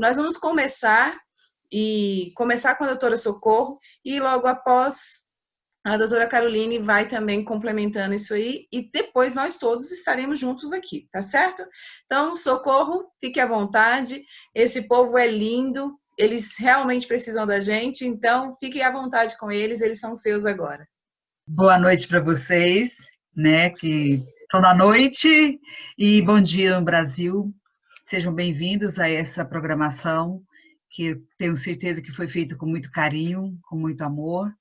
Nós vamos começar com a doutora Socorro e logo após a doutora Caroline vai também complementando isso aí e depois nós todos estaremos juntos aqui, tá certo? Então, Socorro, fique à vontade, esse povo é lindo, eles realmente precisam da gente, então fique à vontade com eles são seus agora. Boa noite para vocês, né, que estão na noite, e bom dia no Brasil. Sejam bem-vindos a essa programação, que tenho certeza que foi feita com muito carinho, com muito amor.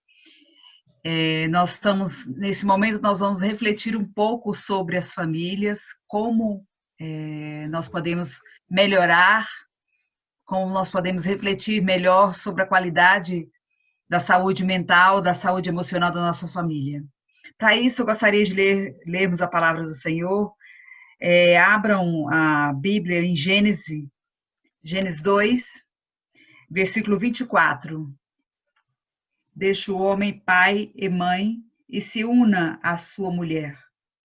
Nós estamos, nesse momento, nós vamos refletir um pouco sobre as famílias, como nós podemos melhorar, como nós podemos refletir melhor sobre a qualidade da saúde mental, da saúde emocional da nossa família. Para isso, eu gostaria de lermos a palavra do Senhor. Abram a Bíblia em Gênesis 2, versículo 24. Deixa o homem pai e mãe e se una à sua mulher,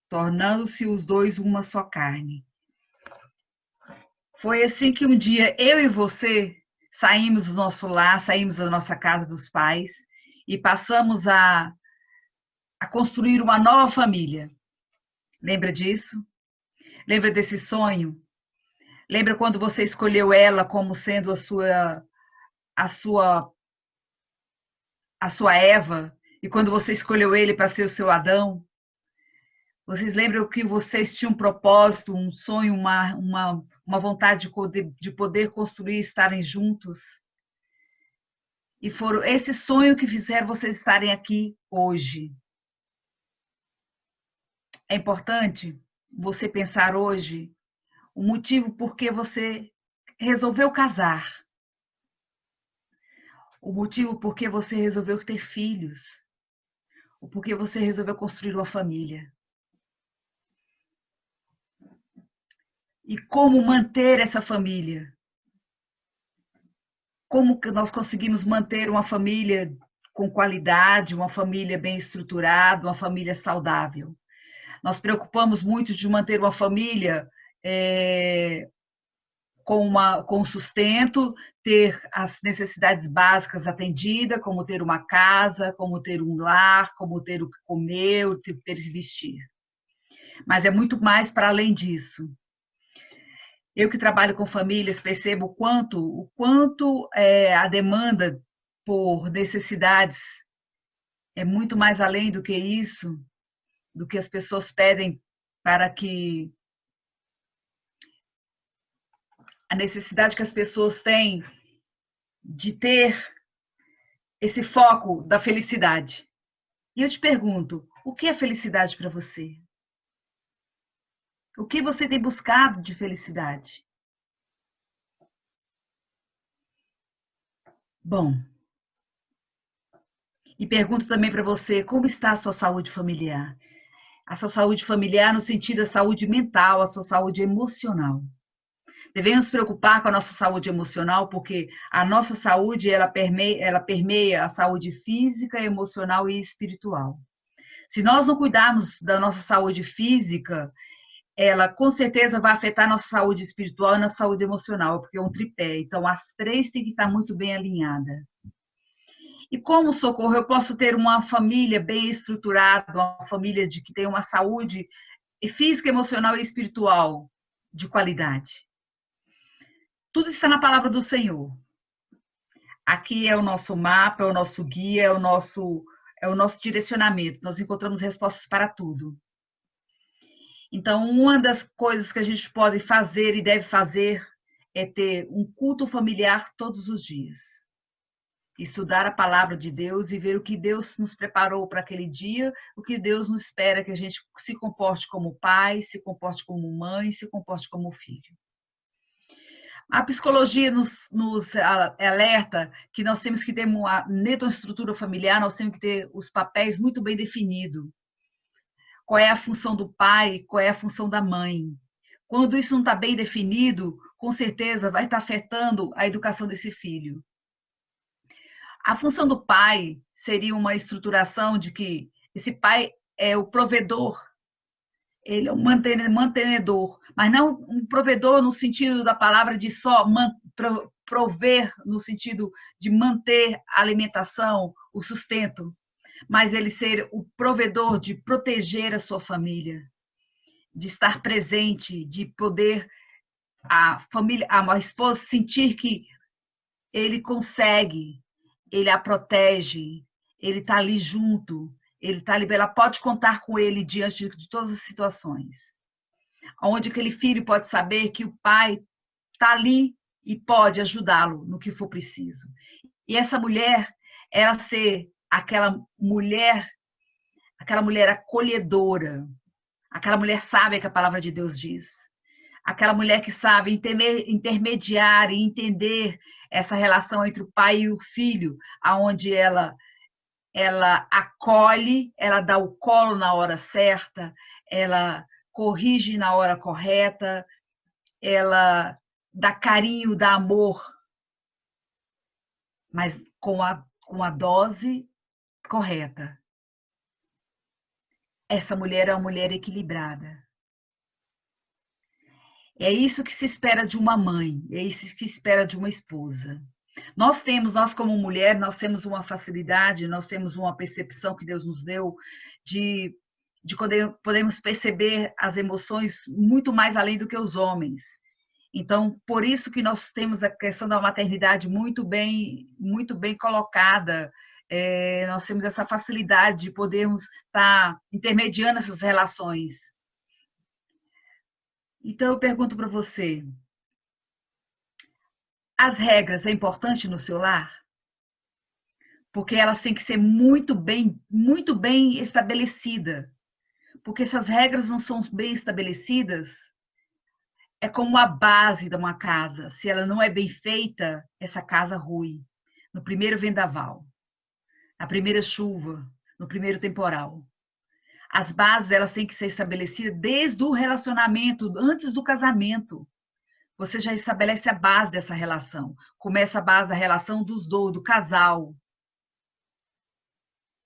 tornando-se os dois uma só carne. Foi assim que um dia eu e você saímos do nosso lar, saímos da nossa casa dos pais e passamos a construir uma nova família. Lembra disso? Lembra desse sonho? Lembra quando você escolheu ela como sendo a sua Eva, e quando você escolheu ele para ser o seu Adão? Vocês lembram que vocês tinham um propósito, um sonho, uma vontade de poder construir, estarem juntos? E foram esse sonho que fizeram vocês estarem aqui hoje. É importante você pensar hoje o motivo por que você resolveu casar. O motivo por que você resolveu ter filhos. O porquê você resolveu construir uma família. E como manter essa família. Como que nós conseguimos manter uma família com qualidade, uma família bem estruturada, uma família saudável. Nós preocupamos muito de manter uma família com sustento, ter as necessidades básicas atendidas, como ter uma casa, como ter um lar, como ter o que comer, ter o que vestir. Mas é muito mais para além disso. Eu que trabalho com famílias percebo o quanto a demanda por necessidades é muito mais além do que isso, do que as pessoas pedem para que a necessidade que as pessoas têm de ter esse foco da felicidade. E eu te pergunto, o que é felicidade para você? O que você tem buscado de felicidade? Bom, e pergunto também para você, como está a sua saúde familiar? A sua saúde familiar no sentido da saúde mental, a sua saúde emocional. Devemos nos preocupar com a nossa saúde emocional, porque a nossa saúde ela permeia a saúde física, emocional e espiritual. Se nós não cuidarmos da nossa saúde física, ela com certeza vai afetar a nossa saúde espiritual e nossa saúde emocional, porque é um tripé. Então, as três têm que estar muito bem alinhadas. E como, Socorro, eu posso ter uma família bem estruturada, uma família que tem uma saúde física, emocional e espiritual de qualidade? Tudo está na palavra do Senhor. Aqui é o nosso mapa, é o nosso guia, é o nosso direcionamento. Nós encontramos respostas para tudo. Então, uma das coisas que a gente pode fazer e deve fazer é ter um culto familiar todos os dias. Estudar a palavra de Deus e ver o que Deus nos preparou para aquele dia, o que Deus nos espera que a gente se comporte como pai, se comporte como mãe, se comporte como filho. A psicologia nos alerta que nós temos que ter dentro da estrutura familiar, nós temos que ter os papéis muito bem definidos. Qual é a função do pai, qual é a função da mãe. Quando isso não está bem definido, com certeza vai estar afetando a educação desse filho. A função do pai seria uma estruturação de que esse pai é o provedor, ele é um mantenedor, mas não um provedor no sentido da palavra de só prover no sentido de manter a alimentação, o sustento, mas ele ser o provedor de proteger a sua família, de estar presente, de poder a família, a esposa sentir que ele consegue, ele a protege, ele está ali junto, ele está ali, ela pode contar com ele diante de todas as situações. Onde aquele filho pode saber que o pai está ali e pode ajudá-lo no que for preciso. E essa mulher, ela ser aquela mulher acolhedora, aquela mulher sábia que a palavra de Deus diz, aquela mulher que sabe intermediar e entender essa relação entre o pai e o filho, aonde ela acolhe, ela dá o colo na hora certa, ela corrige na hora correta, ela dá carinho, dá amor, mas com a dose correta. Essa mulher é uma mulher equilibrada. É isso que se espera de uma mãe, é isso que se espera de uma esposa. Nós como mulher, nós temos uma facilidade, nós temos uma percepção que Deus nos deu de podemos perceber as emoções muito mais além do que os homens. Então, por isso que nós temos a questão da maternidade muito bem colocada. Nós temos essa facilidade de podermos estar intermediando essas relações. Então, eu pergunto para você, as regras é importante no seu lar? Porque elas têm que ser muito bem estabelecidas. Porque se as regras não são bem estabelecidas, é como a base de uma casa. Se ela não é bem feita, essa casa rui. No primeiro vendaval, na primeira chuva, no primeiro temporal. As bases, elas têm que ser estabelecidas desde o relacionamento, antes do casamento. Você já estabelece a base dessa relação. Começa a base da relação dos dois, do casal.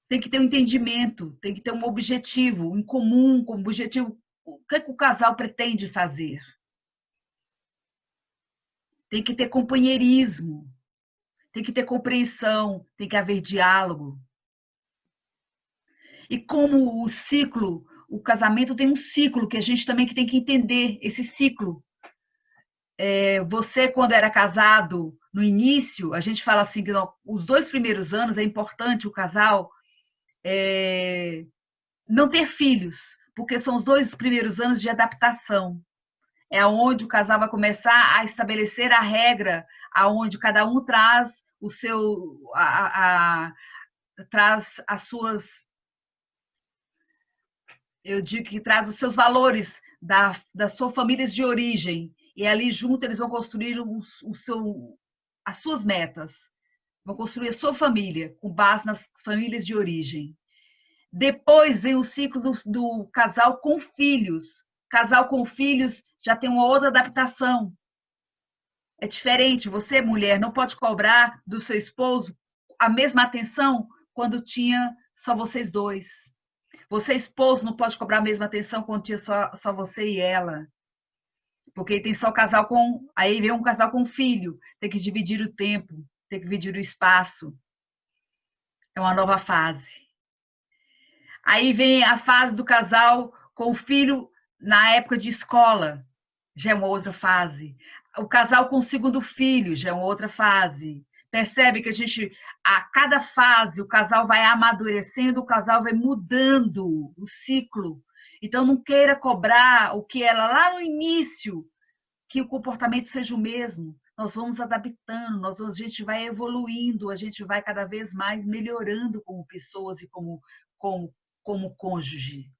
Tem que ter um entendimento, tem que ter um objetivo em comum, como objetivo, o que o casal pretende fazer. Tem que ter companheirismo, tem que ter compreensão, tem que haver diálogo. E como o casamento tem um ciclo que a gente também tem que entender, esse ciclo. Você, quando era casado, no início, a gente fala assim, que os 2 primeiros anos é importante o casal não ter filhos, porque são os 2 primeiros anos de adaptação. É onde o casal vai começar a estabelecer a regra, aonde cada um traz o seu, traz as suas, eu digo que traz os seus valores da sua família de origem. E ali junto eles vão construir as suas metas, vão construir a sua família com base nas famílias de origem. Depois vem o ciclo do casal com filhos. Casal com filhos já tem uma outra adaptação. É diferente. Você, mulher, não pode cobrar do seu esposo a mesma atenção quando tinha só vocês dois. Você, esposo, não pode cobrar a mesma atenção quando tinha só você e ela. Porque tem só casal com... Aí vem um casal com filho. Tem que dividir o tempo, tem que dividir o espaço. É uma nova fase. Aí vem a fase do casal com o filho na época de escola. Já é uma outra fase. O casal com o segundo filho já é uma outra fase. Percebe que a cada fase, o casal vai amadurecendo, o casal vai mudando o ciclo. Então, não queira cobrar o que era lá no início, que o comportamento seja o mesmo. Nós vamos adaptando, a gente vai evoluindo, a gente vai cada vez mais melhorando como pessoas e como cônjuge.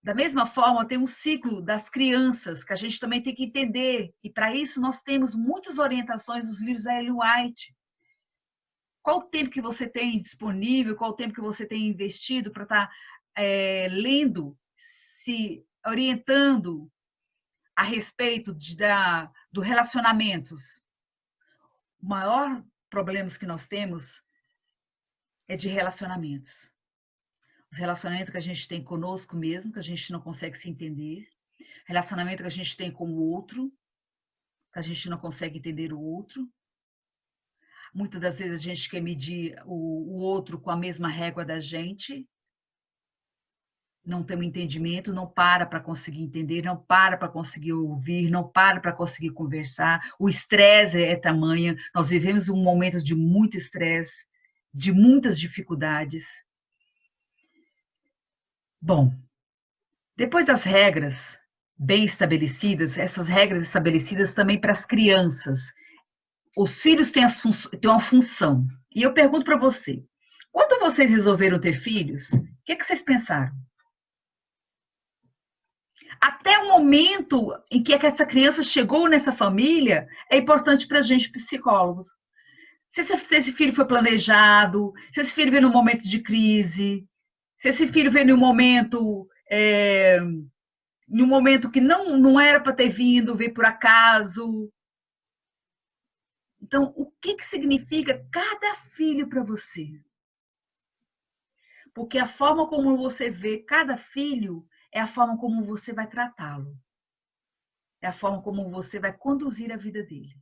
Da mesma forma, tem um ciclo das crianças, que a gente também tem que entender. E para isso nós temos muitas orientações dos livros da Ellen White. Qual o tempo que você tem disponível, qual o tempo que você tem investido para estar lendo, se orientando a respeito do relacionamentos? O maior problema que nós temos é de relacionamentos. Os relacionamentos que a gente tem conosco mesmo, que a gente não consegue se entender. Relacionamento que a gente tem com o outro, a gente não consegue entender o outro. Muitas das vezes a gente quer medir o outro com a mesma régua da gente. Não tem um entendimento, não para conseguir entender, não para conseguir ouvir, não para conseguir conversar. O estresse é tamanho. Nós vivemos um momento de muito estresse, de muitas dificuldades. Bom, depois das regras bem estabelecidas, essas regras estabelecidas também para as crianças. Os filhos têm uma função. E eu pergunto para você, quando vocês resolveram ter filhos, o que vocês pensaram? Até o momento em que essa criança chegou nessa família, é importante para a gente, psicólogos. Se esse filho foi planejado, se esse filho veio num momento de crise, se esse filho veio num momento que não era para ter vindo, veio por acaso. Então, o que significa cada filho para você? Porque a forma como você vê cada filho é a forma como você vai tratá-lo. É a forma como você vai conduzir a vida dele.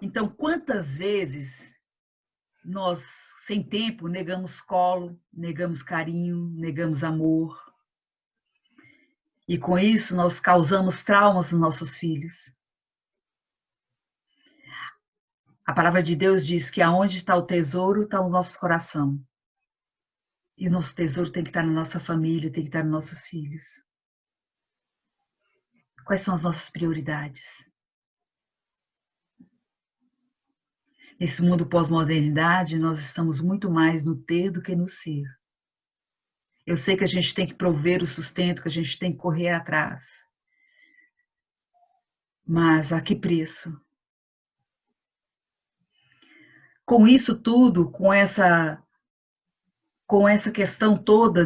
Então, quantas vezes nós, sem tempo, negamos colo, negamos carinho, negamos amor. E com isso nós causamos traumas nos nossos filhos. A palavra de Deus diz que aonde está o tesouro, está o nosso coração. E o nosso tesouro tem que estar na nossa família, tem que estar nos nossos filhos. Quais são as nossas prioridades? Nesse mundo pós-modernidade, nós estamos muito mais no ter do que no ser. Eu sei que a gente tem que prover o sustento, que a gente tem que correr atrás. Mas a que preço? Com isso tudo, com essa questão toda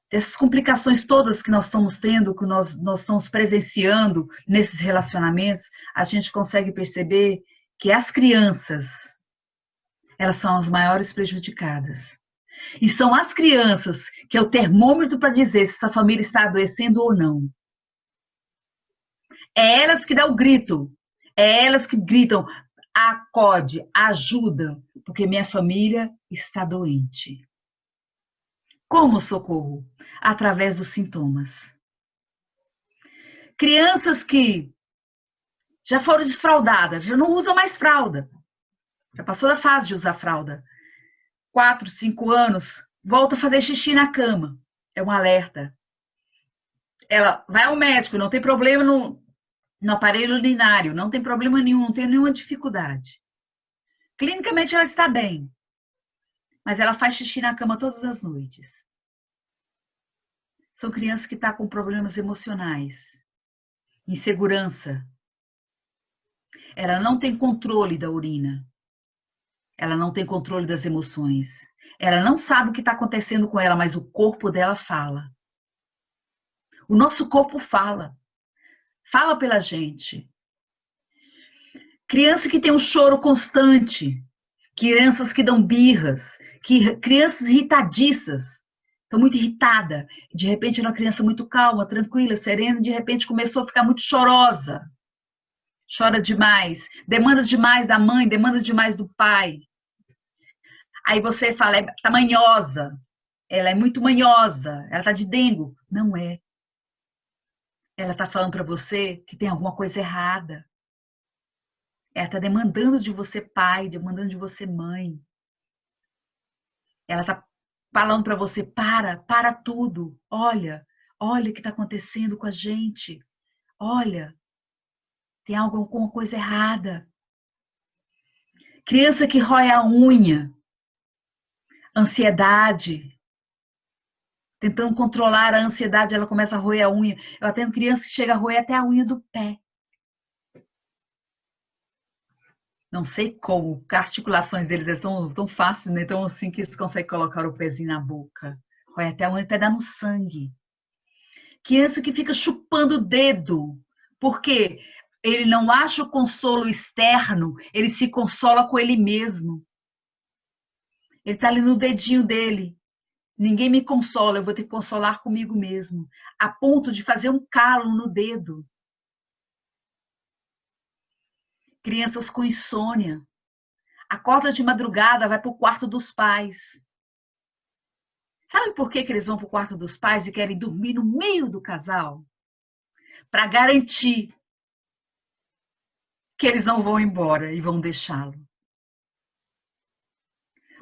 dessas complicações todas que nós estamos tendo, que nós estamos presenciando nesses relacionamentos, a gente consegue perceber que as crianças, elas são as maiores prejudicadas. E são as crianças que é o termômetro para dizer se essa família está adoecendo ou não. É elas que dão o grito. É elas que gritam, acode, ajuda, porque minha família está doente. Como socorro? Através dos sintomas. Crianças que já foram desfraldadas, já não usam mais fralda. Já passou da fase de usar fralda. 4, 5 anos, volta a fazer xixi na cama. É um alerta. Ela vai ao médico, não tem problema no aparelho urinário, não tem problema nenhum, não tem nenhuma dificuldade. Clinicamente ela está bem, mas ela faz xixi na cama todas as noites. São crianças que estão com problemas emocionais, insegurança. Ela não tem controle da urina. Ela não tem controle das emoções. Ela não sabe o que está acontecendo com ela, mas o corpo dela fala. O nosso corpo fala. Fala pela gente. Criança que tem um choro constante. Crianças que dão birras. Crianças irritadiças. Estão muito irritada. De repente, uma criança muito calma, tranquila, serena, de repente começou a ficar muito chorosa. Chora demais. Demanda demais da mãe, demanda demais do pai. Aí você fala, está manhosa. Ela é muito manhosa. Ela está de dengo. Não é. Ela está falando para você que tem alguma coisa errada. Ela está demandando de você pai, demandando de você mãe. Ela está falando para você, para tudo. Olha o que está acontecendo com a gente. Olha, tem alguma coisa errada. Criança que rói a unha. Ansiedade. Tentando controlar a ansiedade, ela começa a roer a unha. Eu atendo criança que chega a roer até a unha do pé. Não sei como, as articulações deles são tão fáceis, né? Tão assim que eles conseguem colocar o pezinho na boca. Roer até a unha, até dando sangue. Criança que fica chupando o dedo. Porque ele não acha o consolo externo, ele se consola com ele mesmo. Ele está ali no dedinho dele. Ninguém me consola, eu vou ter que consolar comigo mesmo, a ponto de fazer um calo no dedo. Crianças com insônia. Acorda de madrugada, vai para o quarto dos pais. Sabe por que eles vão para o quarto dos pais e querem dormir no meio do casal? Para garantir que eles não vão embora e vão deixá-lo.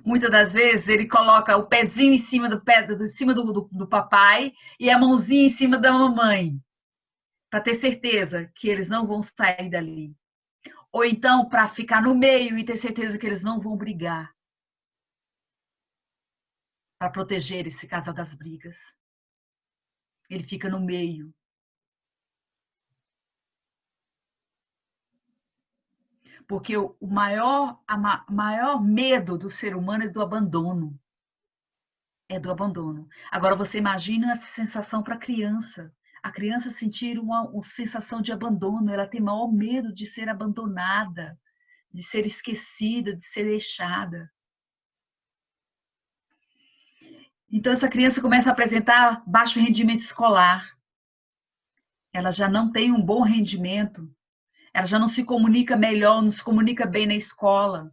Muitas das vezes ele coloca o pezinho em cima do papai e a mãozinha em cima da mamãe, para ter certeza que eles não vão sair dali. Ou então para ficar no meio e ter certeza que eles não vão brigar. Para proteger esse casal das brigas. Ele fica no meio. Porque o maior medo do ser humano é do abandono. É do abandono. Agora você imagina essa sensação para a criança. A criança sentir uma sensação de abandono, ela tem maior medo de ser abandonada, de ser esquecida, de ser deixada. Então essa criança começa a apresentar baixo rendimento escolar. Ela já não tem um bom rendimento. Ela já não se comunica melhor, não se comunica bem na escola.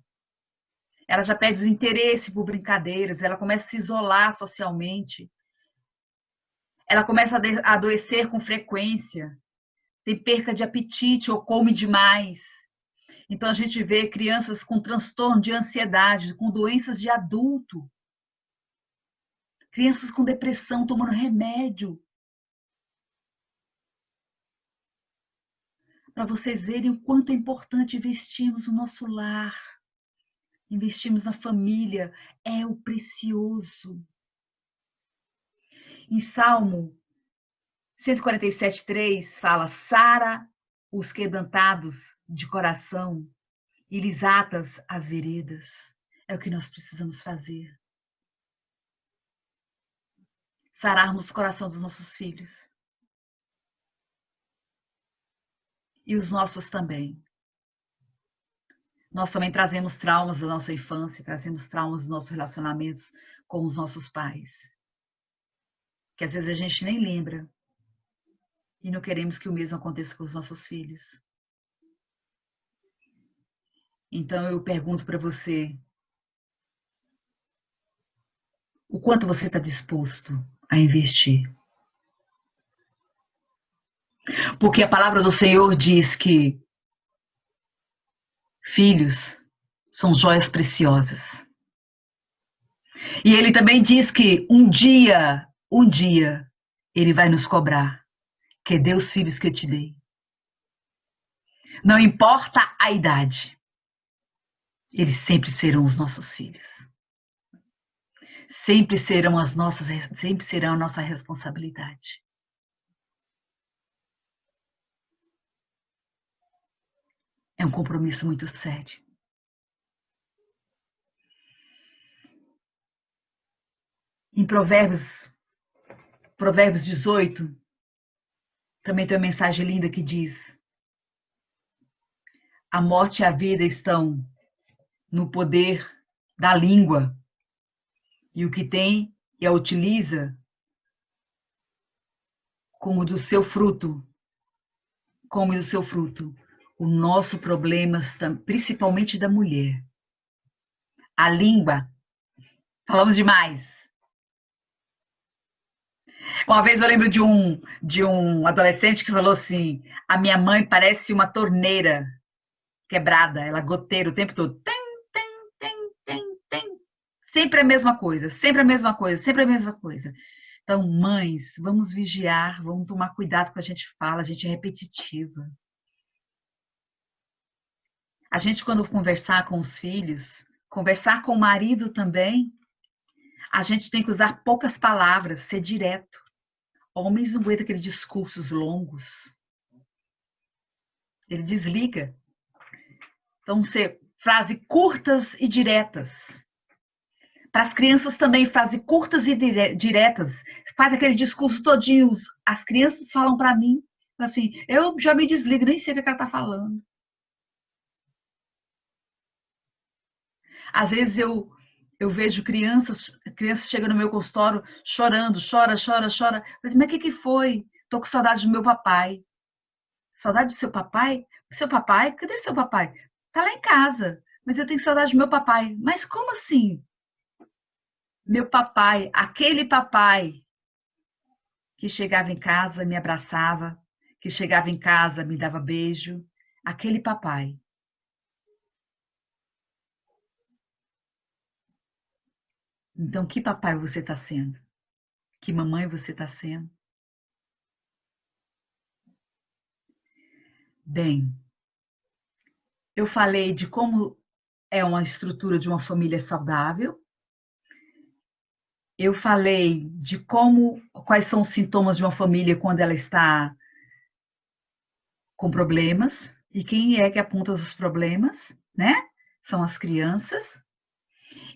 Ela já perde o interesse por brincadeiras, ela começa a se isolar socialmente. Ela começa a adoecer com frequência. Tem perca de apetite ou come demais. Então a gente vê crianças com transtorno de ansiedade, com doenças de adulto. Crianças com depressão tomando remédio. Para vocês verem o quanto é importante investirmos no nosso lar. Investirmos na família. É o precioso. Em Salmo 147:3 fala: sara os quebrantados de coração e lhes atas as veredas. É o que nós precisamos fazer. Sararmos o coração dos nossos filhos. E os nossos também. Nós também trazemos traumas da nossa infância, trazemos traumas dos nossos relacionamentos com os nossos pais. Que às vezes a gente nem lembra. E não queremos que o mesmo aconteça com os nossos filhos. Então eu pergunto para você, o quanto você está disposto a investir? Porque a palavra do Senhor diz que filhos são joias preciosas. E ele também diz que um dia, ele vai nos cobrar. Que dê os filhos que eu te dei. Não importa a idade. Eles sempre serão os nossos filhos. Sempre serão a nossa responsabilidade. É um compromisso muito sério. Em Provérbios 18, também tem uma mensagem linda que diz: a morte e a vida estão no poder da língua, e o que tem e a utiliza como do seu fruto. O nosso problema, principalmente da mulher. A língua, falamos demais. Uma vez eu lembro de um adolescente que falou assim: a minha mãe parece uma torneira quebrada, ela goteira o tempo todo. Tem. Sempre a mesma coisa, sempre a mesma coisa, sempre a mesma coisa. Então, mães, vamos vigiar, vamos tomar cuidado com o que a gente fala, a gente é repetitiva. A gente, quando conversar com os filhos, conversar com o marido também, a gente tem que usar poucas palavras, ser direto. Homens não aguentam aqueles discursos longos. Ele desliga. Então, ser frases curtas e diretas. Para as crianças também, frases curtas e diretas. Faz aquele discurso todinho. As crianças falam para mim, assim, eu já me desligo, nem sei o que ela está falando. Às vezes eu Eu vejo crianças chegam no meu consultório chorando, chora. Mas o que foi? Tô com saudade do meu papai. Saudade do seu papai? Seu papai? Cadê seu papai? Tá lá em casa. Mas eu tenho saudade do meu papai. Mas como assim? Meu papai, aquele papai que chegava em casa, me abraçava, que chegava em casa, me dava beijo. Aquele papai. Então, que papai você está sendo? Que mamãe você está sendo? Bem, eu falei de como é uma estrutura de uma família saudável. Eu falei de quais são os sintomas de uma família quando ela está com problemas e quem é que aponta os problemas, né? São as crianças.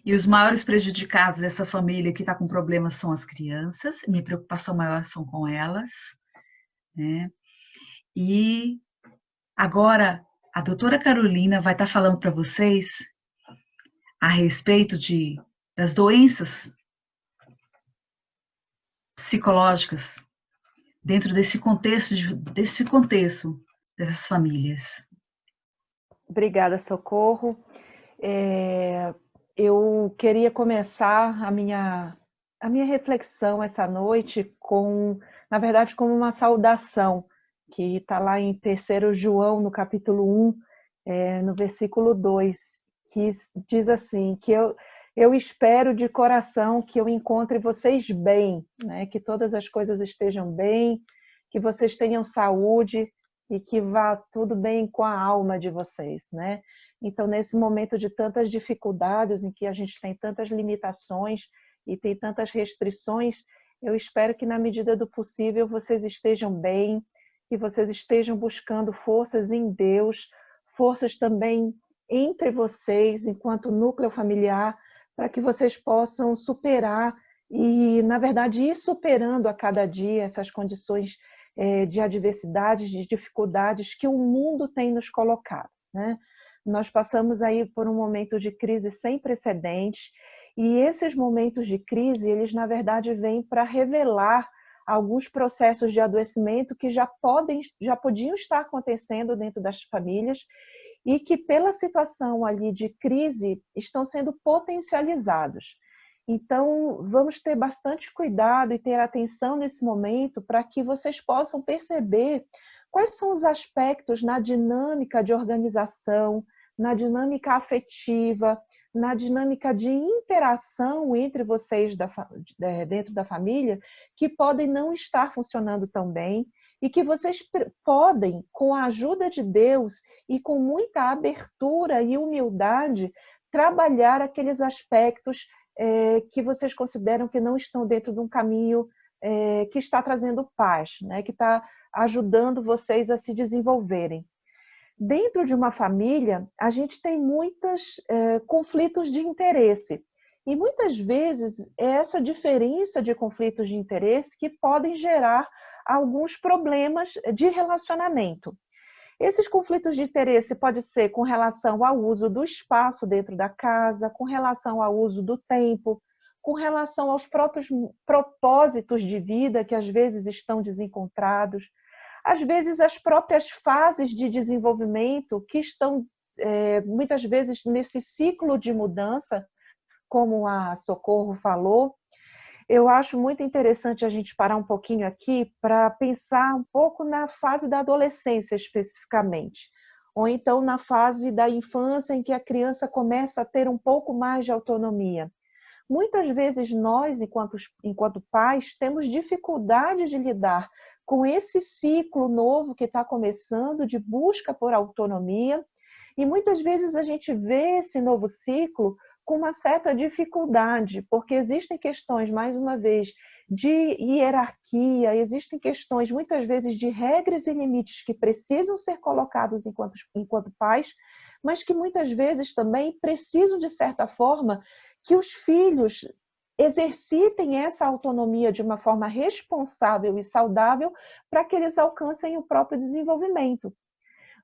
E os maiores prejudicados dessa família que está com problemas são as crianças. Minha preocupação maior são com elas, né? E agora a doutora Carolina vai estar falando para vocês a respeito das doenças psicológicas dentro desse contexto dessas famílias. Obrigada, Socorro. Eu queria começar a minha reflexão essa noite na verdade, com uma saudação, que está lá em 3 João, no capítulo 1, no versículo 2, que diz assim, que eu espero de coração que eu encontre vocês bem, né? Que todas as coisas estejam bem, que vocês tenham saúde e que vá tudo bem com a alma de vocês, né? Então, nesse momento de tantas dificuldades, em que a gente tem tantas limitações e tem tantas restrições, eu espero que, na medida do possível, vocês estejam bem, que vocês estejam buscando forças em Deus, forças também entre vocês, enquanto núcleo familiar, para que vocês possam superar e, na verdade, ir superando a cada dia essas condições de adversidades, de dificuldades que o mundo tem nos colocado, né? Nós passamos aí por um momento de crise sem precedentes e esses momentos de crise, eles na verdade vêm para revelar alguns processos de adoecimento que já podiam estar acontecendo dentro das famílias e que pela situação ali de crise estão sendo potencializados. Então, vamos ter bastante cuidado e ter atenção nesse momento para que vocês possam perceber quais são os aspectos na dinâmica de organização, na dinâmica afetiva, na dinâmica de interação entre vocês dentro da família, que podem não estar funcionando tão bem e que vocês podem, com a ajuda de Deus e com muita abertura e humildade, trabalhar aqueles aspectos que vocês consideram que não estão dentro de um caminho que está trazendo paz, né? Que está ajudando vocês a se desenvolverem. Dentro de uma família, a gente tem muitos conflitos de interesse. E muitas vezes é essa diferença de conflitos de interesse que podem gerar alguns problemas de relacionamento. Esses conflitos de interesse podem ser com relação ao uso do espaço dentro da casa, com relação ao uso do tempo, com relação aos próprios propósitos de vida que às vezes estão desencontrados, às vezes as próprias fases de desenvolvimento que estão muitas vezes nesse ciclo de mudança, como a Socorro falou. Eu acho muito interessante a gente parar um pouquinho aqui para pensar um pouco na fase da adolescência especificamente, ou então na fase da infância em que a criança começa a ter um pouco mais de autonomia. Muitas vezes nós, enquanto pais, temos dificuldade de lidar com esse ciclo novo que está começando de busca por autonomia, e muitas vezes a gente vê esse novo ciclo com uma certa dificuldade, porque existem questões, mais uma vez, de hierarquia, existem questões, muitas vezes, de regras e limites que precisam ser colocados enquanto pais, mas que muitas vezes também precisam, de certa forma, que os filhos exercitem essa autonomia de uma forma responsável e saudável para que eles alcancem o próprio desenvolvimento.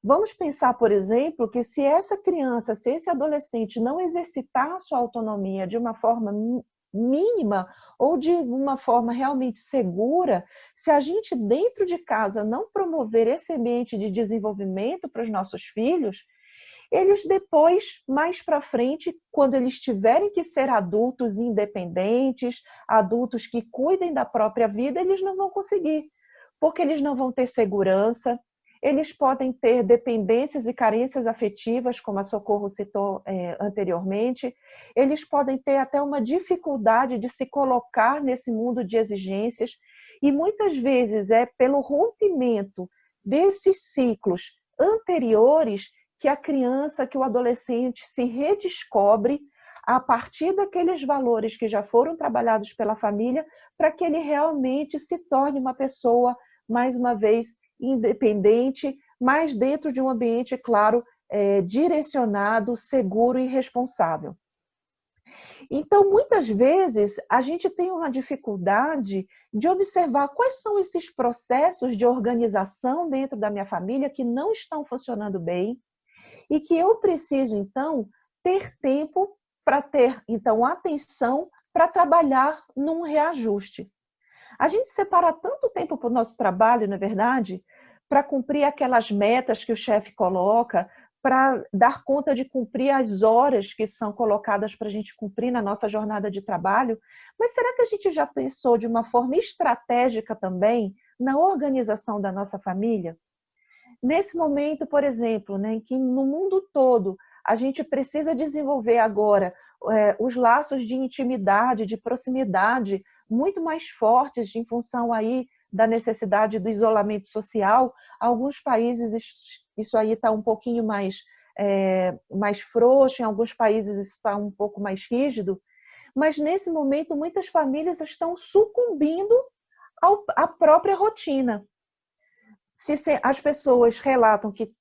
Vamos pensar, por exemplo, que se essa criança, se esse adolescente não exercitar a sua autonomia de uma forma mínima ou de uma forma realmente segura, se a gente dentro de casa não promover esse ambiente de desenvolvimento para os nossos filhos, eles depois, mais para frente, quando eles tiverem que ser adultos independentes, adultos que cuidem da própria vida, eles não vão conseguir, porque eles não vão ter segurança, eles podem ter dependências e carências afetivas, como a Socorro citou anteriormente, eles podem ter até uma dificuldade de se colocar nesse mundo de exigências, e muitas vezes é pelo rompimento desses ciclos anteriores que a criança, que o adolescente se redescobre a partir daqueles valores que já foram trabalhados pela família, para que ele realmente se torne uma pessoa, mais uma vez, independente, mas dentro de um ambiente, claro, direcionado, seguro e responsável. Então, muitas vezes, a gente tem uma dificuldade de observar quais são esses processos de organização dentro da minha família que não estão funcionando bem, e que eu preciso, então, ter tempo para ter, então, atenção para trabalhar num reajuste. A gente separa tanto tempo para o nosso trabalho, não é verdade? Para cumprir aquelas metas que o chefe coloca, para dar conta de cumprir as horas que são colocadas para a gente cumprir na nossa jornada de trabalho. Mas será que a gente já pensou de uma forma estratégica também na organização da nossa família? Nesse momento, por exemplo, em que no mundo todo a gente precisa desenvolver agora os laços de intimidade, de proximidade muito mais fortes em função aí da necessidade do isolamento social. Alguns países isso aí está um pouquinho mais frouxo, em alguns países isso está um pouco mais rígido, mas nesse momento muitas famílias estão sucumbindo à própria rotina. Se as pessoas relatam que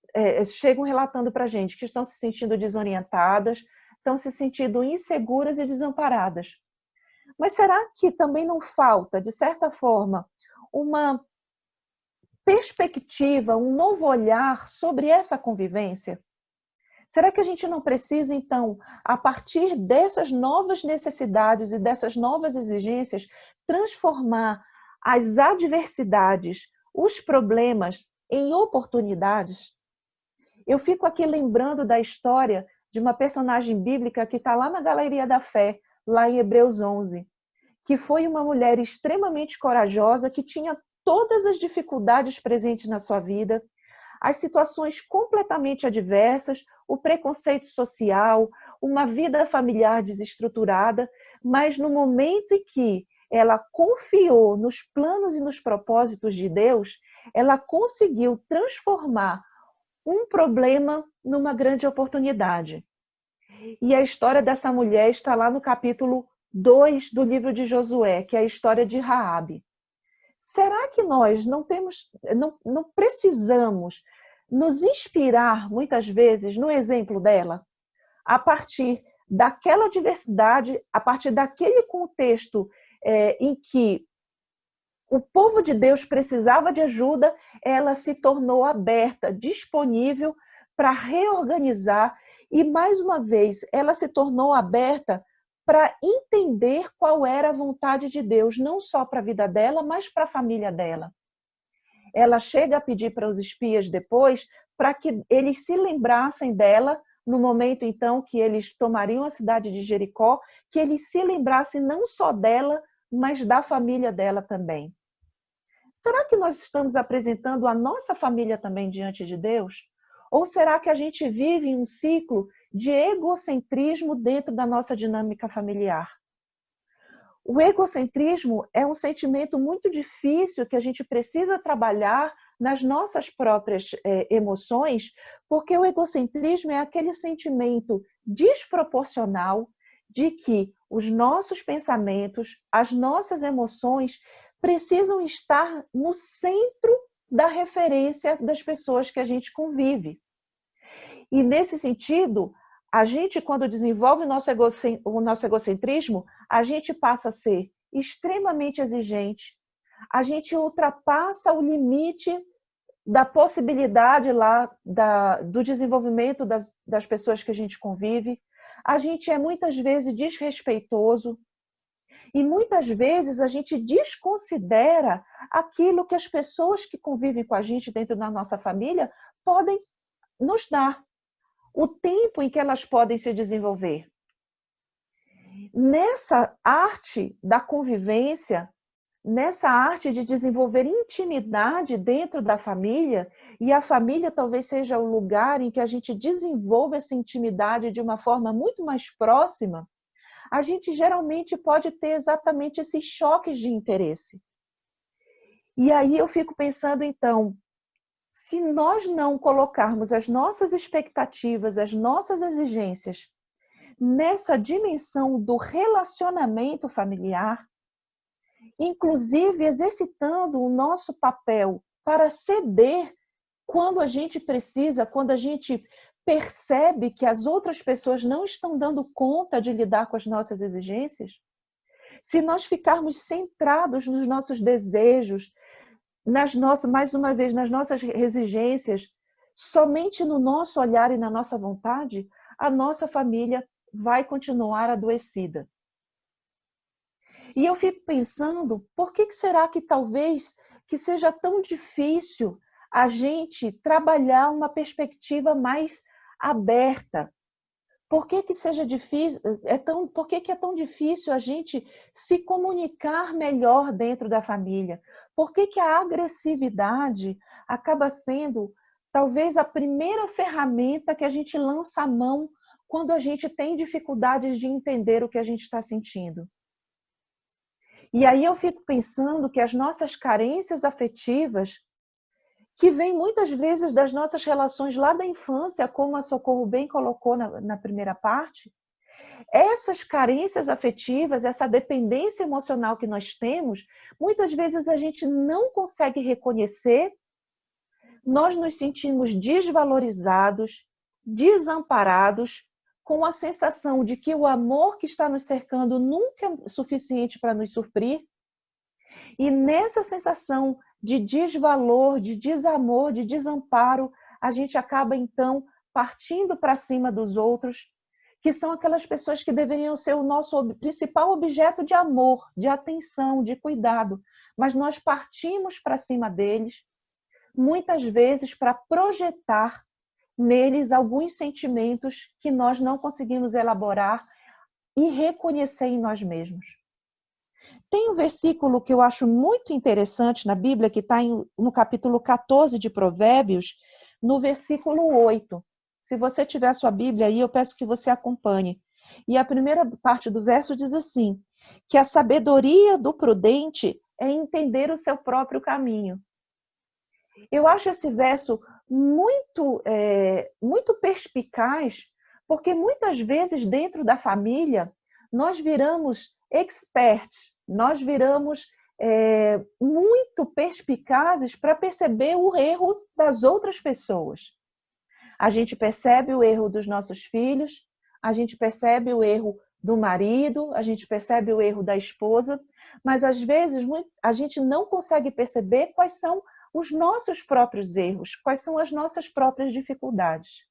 chegam relatando para a gente que estão se sentindo desorientadas, estão se sentindo inseguras e desamparadas. Mas será que também não falta, de certa forma, uma perspectiva, um novo olhar sobre essa convivência? Será que a gente não precisa, então, a partir dessas novas necessidades e dessas novas exigências, transformar as adversidades, os problemas em oportunidades? Eu fico aqui lembrando da história de uma personagem bíblica que está lá na Galeria da Fé, lá em Hebreus 11, que foi uma mulher extremamente corajosa, que tinha todas as dificuldades presentes na sua vida, as situações completamente adversas, o preconceito social, uma vida familiar desestruturada, mas no momento em que ela confiou nos planos e nos propósitos de Deus, ela conseguiu transformar um problema numa grande oportunidade. E a história dessa mulher está lá no capítulo 2 do livro de Josué, que é a história de Raabe. Será que nós não precisamos nos inspirar, muitas vezes, no exemplo dela? A partir daquela diversidade, a partir daquele contexto em que o povo de Deus precisava de ajuda, ela se tornou aberta, disponível para reorganizar e, mais uma vez, ela se tornou aberta para entender qual era a vontade de Deus, não só para a vida dela, mas para a família dela. Ela chega a pedir para os espias depois para que eles se lembrassem dela, no momento, então, que eles tomariam a cidade de Jericó, que eles se lembrassem não só dela, mas da família dela também. Será que nós estamos apresentando a nossa família também diante de Deus? Ou será que a gente vive em um ciclo de egocentrismo dentro da nossa dinâmica familiar? O egocentrismo é um sentimento muito difícil que a gente precisa trabalhar nas nossas próprias emoções, porque o egocentrismo é aquele sentimento desproporcional de que os nossos pensamentos, as nossas emoções precisam estar no centro da referência das pessoas que a gente convive. E nesse sentido, a gente, quando desenvolve o nosso egocentrismo, a gente passa a ser extremamente exigente, a gente ultrapassa o limite da possibilidade lá do desenvolvimento das pessoas que a gente convive. A gente é muitas vezes desrespeitoso e muitas vezes a gente desconsidera aquilo que as pessoas que convivem com a gente dentro da nossa família podem nos dar, o tempo em que elas podem se desenvolver. Nessa arte da convivência, nessa arte de desenvolver intimidade dentro da família, e a família talvez seja o lugar em que a gente desenvolve essa intimidade de uma forma muito mais próxima, a gente geralmente pode ter exatamente esses choques de interesse. E aí eu fico pensando, então, se nós não colocarmos as nossas expectativas, as nossas exigências nessa dimensão do relacionamento familiar, inclusive exercitando o nosso papel para ceder quando a gente precisa, quando a gente percebe que as outras pessoas não estão dando conta de lidar com as nossas exigências, se nós ficarmos centrados nos nossos desejos, mais uma vez, nas nossas exigências, somente no nosso olhar e na nossa vontade, a nossa família vai continuar adoecida. E eu fico pensando, por que será que talvez que seja tão difícil a gente trabalhar uma perspectiva mais aberta? Por que seja difícil, por que é tão difícil a gente se comunicar melhor dentro da família? Por que a agressividade acaba sendo talvez a primeira ferramenta que a gente lança a mão quando a gente tem dificuldades de entender o que a gente está sentindo? E aí eu fico pensando que as nossas carências afetivas, que vêm muitas vezes das nossas relações lá da infância, como a Socorro bem colocou na primeira parte, essas carências afetivas, essa dependência emocional que nós temos, muitas vezes a gente não consegue reconhecer, nós nos sentimos desvalorizados, desamparados, com a sensação de que o amor que está nos cercando nunca é suficiente para nos suprir. E nessa sensação de desvalor, de desamor, de desamparo, a gente acaba, então, partindo para cima dos outros, que são aquelas pessoas que deveriam ser o nosso principal objeto de amor, de atenção, de cuidado. Mas nós partimos para cima deles, muitas vezes para projetar neles alguns sentimentos que nós não conseguimos elaborar e reconhecer em nós mesmos. Tem um versículo que eu acho muito interessante na Bíblia, que está no capítulo 14 de Provérbios, no versículo 8. Se você tiver a sua Bíblia aí, eu peço que você acompanhe. E a primeira parte do verso diz assim, que a sabedoria do prudente é entender o seu próprio caminho. Eu acho esse verso muito perspicaz, porque muitas vezes dentro da família nós viramos experts, nós viramos muito perspicazes para perceber o erro das outras pessoas. A gente percebe o erro dos nossos filhos, a gente percebe o erro do marido, a gente percebe o erro da esposa, mas às vezes a gente não consegue perceber quais são os nossos próprios erros, quais são as nossas próprias dificuldades.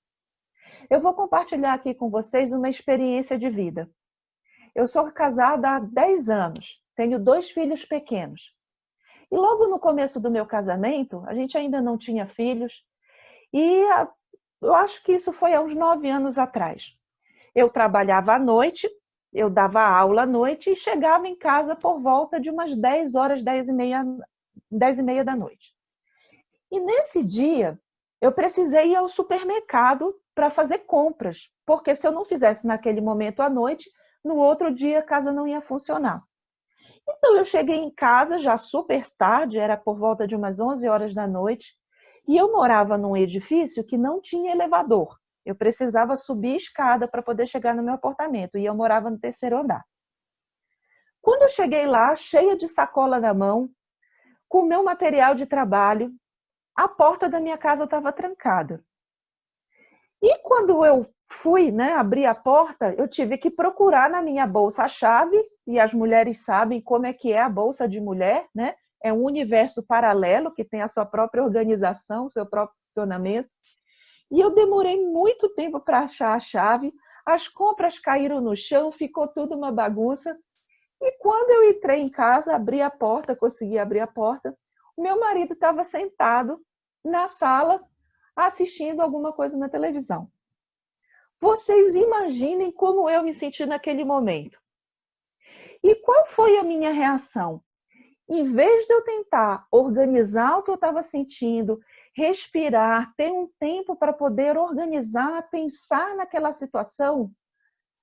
Eu vou compartilhar aqui com vocês uma experiência de vida. Eu sou casada há 10 anos, tenho 2 filhos pequenos. E logo no começo do meu casamento, a gente ainda não tinha filhos, e eu acho que isso foi há uns 9 anos atrás. Eu trabalhava à noite, eu dava aula à noite e chegava em casa por volta de umas 10 horas, 10 e meia da noite. E nesse dia, eu precisei ir ao supermercado para fazer compras, porque se eu não fizesse naquele momento à noite, no outro dia a casa não ia funcionar. Então eu cheguei em casa já super tarde, era por volta de umas 11 horas da noite, e eu morava num edifício que não tinha elevador. Eu precisava subir a escada para poder chegar no meu apartamento, e eu morava no 3º andar. Quando eu cheguei lá, cheia de sacola na mão, com o meu material de trabalho, a porta da minha casa estava trancada. E quando eu fui, abrir a porta, eu tive que procurar na minha bolsa a chave, e as mulheres sabem como é que é a bolsa de mulher, é um universo paralelo que tem a sua própria organização, o seu próprio funcionamento. E eu demorei muito tempo para achar a chave, as compras caíram no chão, ficou tudo uma bagunça. E quando eu entrei em casa, abri a porta, consegui abrir a porta, o meu marido estava sentado na sala assistindo alguma coisa na televisão. Vocês imaginem como eu me senti naquele momento. E qual foi a minha reação? Em vez de eu tentar organizar o que eu estava sentindo, respirar, ter um tempo para poder organizar, pensar naquela situação,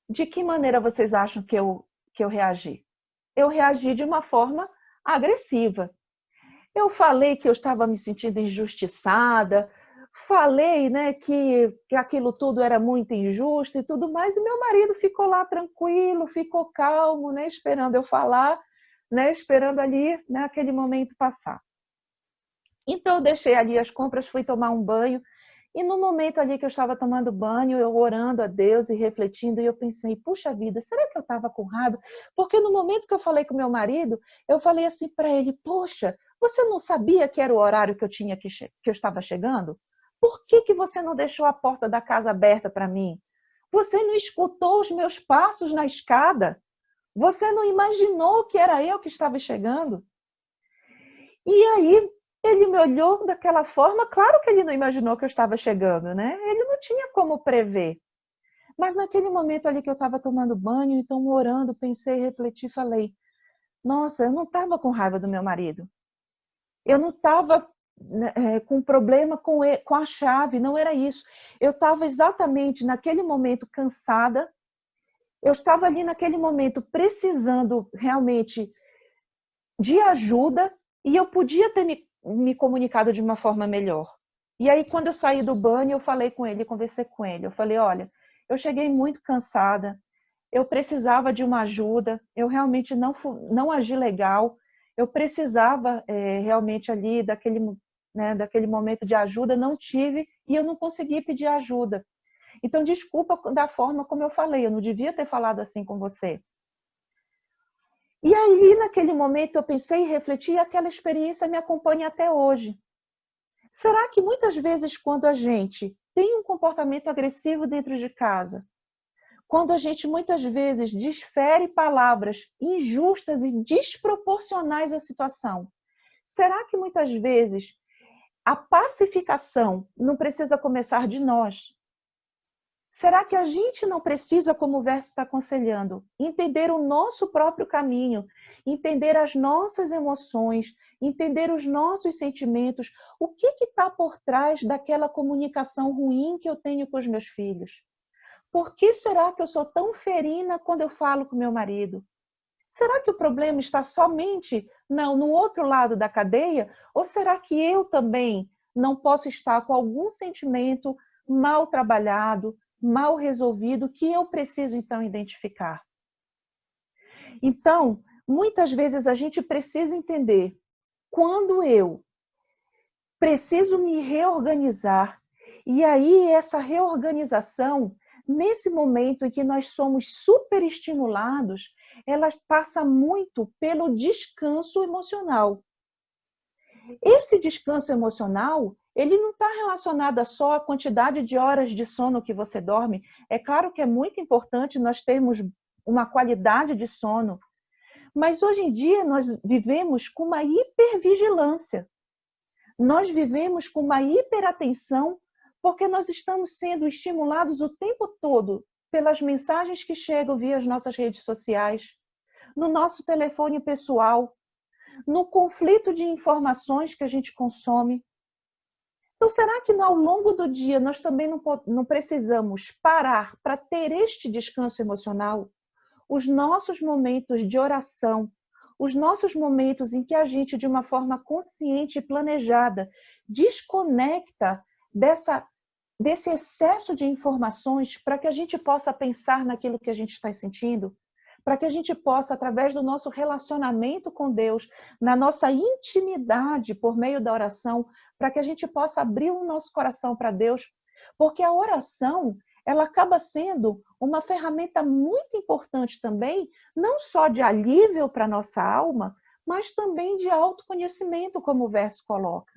de que maneira vocês acham que eu reagi? Eu reagi de uma forma agressiva. Eu falei que eu estava me sentindo injustiçada, falei, né, que aquilo tudo era muito injusto e tudo mais, e meu marido ficou lá tranquilo, ficou calmo, né, esperando eu falar, né, esperando ali, né, aquele momento passar. Então eu deixei ali as compras, fui tomar um banho, e no momento ali que eu estava tomando banho, eu orando a Deus e refletindo, e eu pensei, puxa vida, será que eu estava com raiva? Porque no momento que eu falei com meu marido, eu falei assim para ele, poxa, você não sabia que era o horário que eu estava chegando? Por que você não deixou a porta da casa aberta para mim? Você não escutou os meus passos na escada? Você não imaginou que era eu que estava chegando? E aí, ele me olhou daquela forma, claro que ele não imaginou que eu estava chegando, né? Ele não tinha como prever. Mas naquele momento ali que eu estava tomando banho, então orando, pensei, refleti, falei, nossa, eu não estava com raiva do meu marido. Eu não estava com problema com a chave, não era isso. Eu estava exatamente naquele momento cansada, eu estava ali naquele momento precisando realmente de ajuda e eu podia ter me comunicado de uma forma melhor. E aí, quando eu saí do banho, eu falei com ele, conversei com ele. Eu falei, olha, eu cheguei muito cansada, eu precisava de uma ajuda, eu realmente não agi legal, eu precisava realmente ali daquele momento de ajuda, não tive e eu não consegui pedir ajuda. Então, desculpa da forma como eu falei, eu não devia ter falado assim com você. E aí, naquele momento, eu pensei e refleti e aquela experiência me acompanha até hoje. Será que muitas vezes, quando a gente tem um comportamento agressivo dentro de casa, quando a gente muitas vezes desfere palavras injustas e desproporcionais à situação, será que muitas vezes a pacificação não precisa começar de nós? Será que a gente não precisa, como o verso está aconselhando, entender o nosso próprio caminho, entender as nossas emoções, entender os nossos sentimentos, o que está por trás daquela comunicação ruim que eu tenho com os meus filhos? Por que será que eu sou tão ferina quando eu falo com meu marido? Será que o problema está somente no outro lado da cadeia? Ou será que eu também não posso estar com algum sentimento mal trabalhado, mal resolvido, que eu preciso então identificar? Então, muitas vezes a gente precisa entender quando eu preciso me reorganizar, e aí essa reorganização, nesse momento em que nós somos superestimulados, ela passa muito pelo descanso emocional. Esse descanso emocional, ele não está relacionado só à quantidade de horas de sono que você dorme. É claro que é muito importante nós termos uma qualidade de sono, mas hoje em dia nós vivemos com uma hipervigilância. Nós vivemos com uma hiperatenção porque nós estamos sendo estimulados o tempo todo pelas mensagens que chegam via as nossas redes sociais, no nosso telefone pessoal, no conflito de informações que a gente consome. Então, será que ao longo do dia nós também não precisamos parar para ter este descanso emocional? Os nossos momentos de oração, os nossos momentos em que a gente, de uma forma consciente e planejada, desconecta desse excesso de informações para que a gente possa pensar naquilo que a gente está sentindo, para que a gente possa, através do nosso relacionamento com Deus, na nossa intimidade por meio da oração, para que a gente possa abrir o nosso coração para Deus, porque a oração, ela acaba sendo uma ferramenta muito importante também, não só de alívio para a nossa alma, mas também de autoconhecimento, como o verso coloca.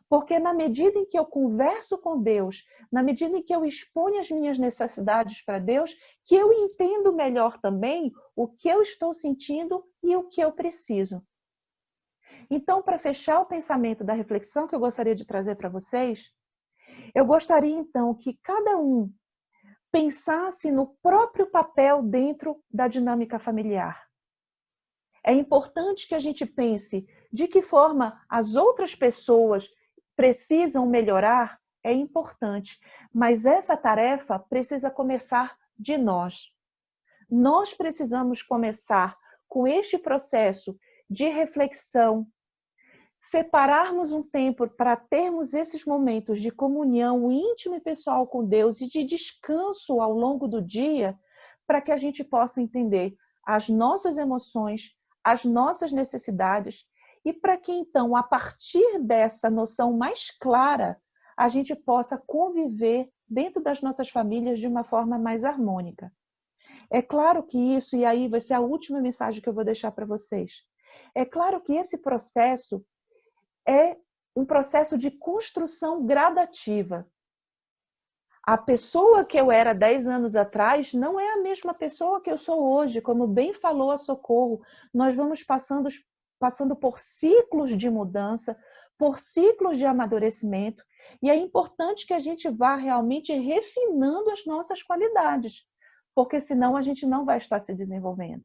Porque na medida em que eu converso com Deus, na medida em que eu exponho as minhas necessidades para Deus, que eu entendo melhor também o que eu estou sentindo e o que eu preciso. Então, para fechar o pensamento da reflexão que eu gostaria de trazer para vocês, eu gostaria então que cada um pensasse no próprio papel dentro da dinâmica familiar. É importante que a gente pense de que forma as outras pessoas precisam melhorar, é importante, mas essa tarefa precisa começar de nós. Nós precisamos começar com este processo de reflexão, separarmos um tempo para termos esses momentos de comunhão íntima e pessoal com Deus e de descanso ao longo do dia, para que a gente possa entender as nossas emoções, as nossas necessidades, e para que então, a partir dessa noção mais clara, a gente possa conviver dentro das nossas famílias de uma forma mais harmônica. É claro que isso, e aí vai ser a última mensagem que eu vou deixar para vocês, é claro que esse processo é um processo de construção gradativa. A pessoa que eu era 10 anos atrás não é a mesma pessoa que eu sou hoje, como bem falou a Socorro. Nós vamos passando por ciclos de mudança, por ciclos de amadurecimento, e é importante que a gente vá realmente refinando as nossas qualidades, porque senão a gente não vai estar se desenvolvendo.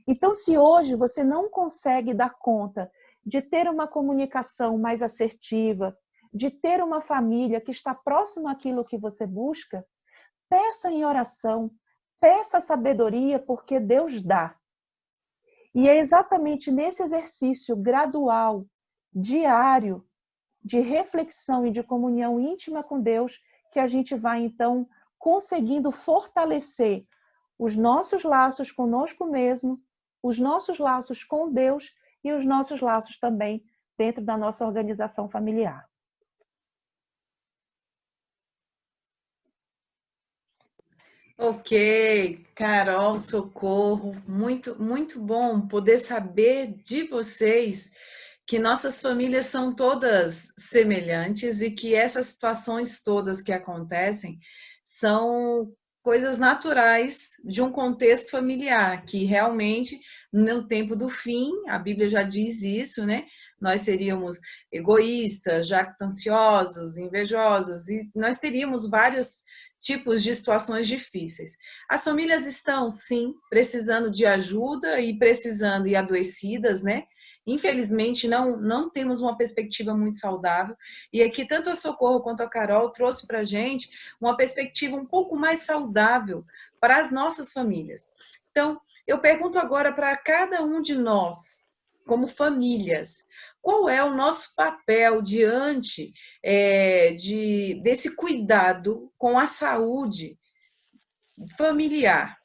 Então, se hoje você não consegue dar conta de ter uma comunicação mais assertiva, de ter uma família que está próxima àquilo que você busca, peça em oração, peça sabedoria, porque Deus dá. E é exatamente nesse exercício gradual, diário, de reflexão e de comunhão íntima com Deus, que a gente vai, então, conseguindo fortalecer os nossos laços conosco mesmo, os nossos laços com Deus e os nossos laços também dentro da nossa organização familiar. Ok, Carol, Socorro, muito bom poder saber de vocês que nossas famílias são todas semelhantes e que essas situações todas que acontecem são coisas naturais de um contexto familiar, que realmente, no tempo do fim, a Bíblia já diz isso, né? Nós seríamos egoístas, jactanciosos, invejosos, e nós teríamos vários tipos de situações difíceis. As famílias estão, sim, precisando de ajuda e adoecidas, né? Infelizmente, não temos uma perspectiva muito saudável. E aqui, tanto a Socorro quanto a Carol trouxe para a gente uma perspectiva um pouco mais saudável para as nossas famílias. Então, eu pergunto agora para cada um de nós, como famílias, qual é o nosso papel diante desse cuidado com a saúde familiar?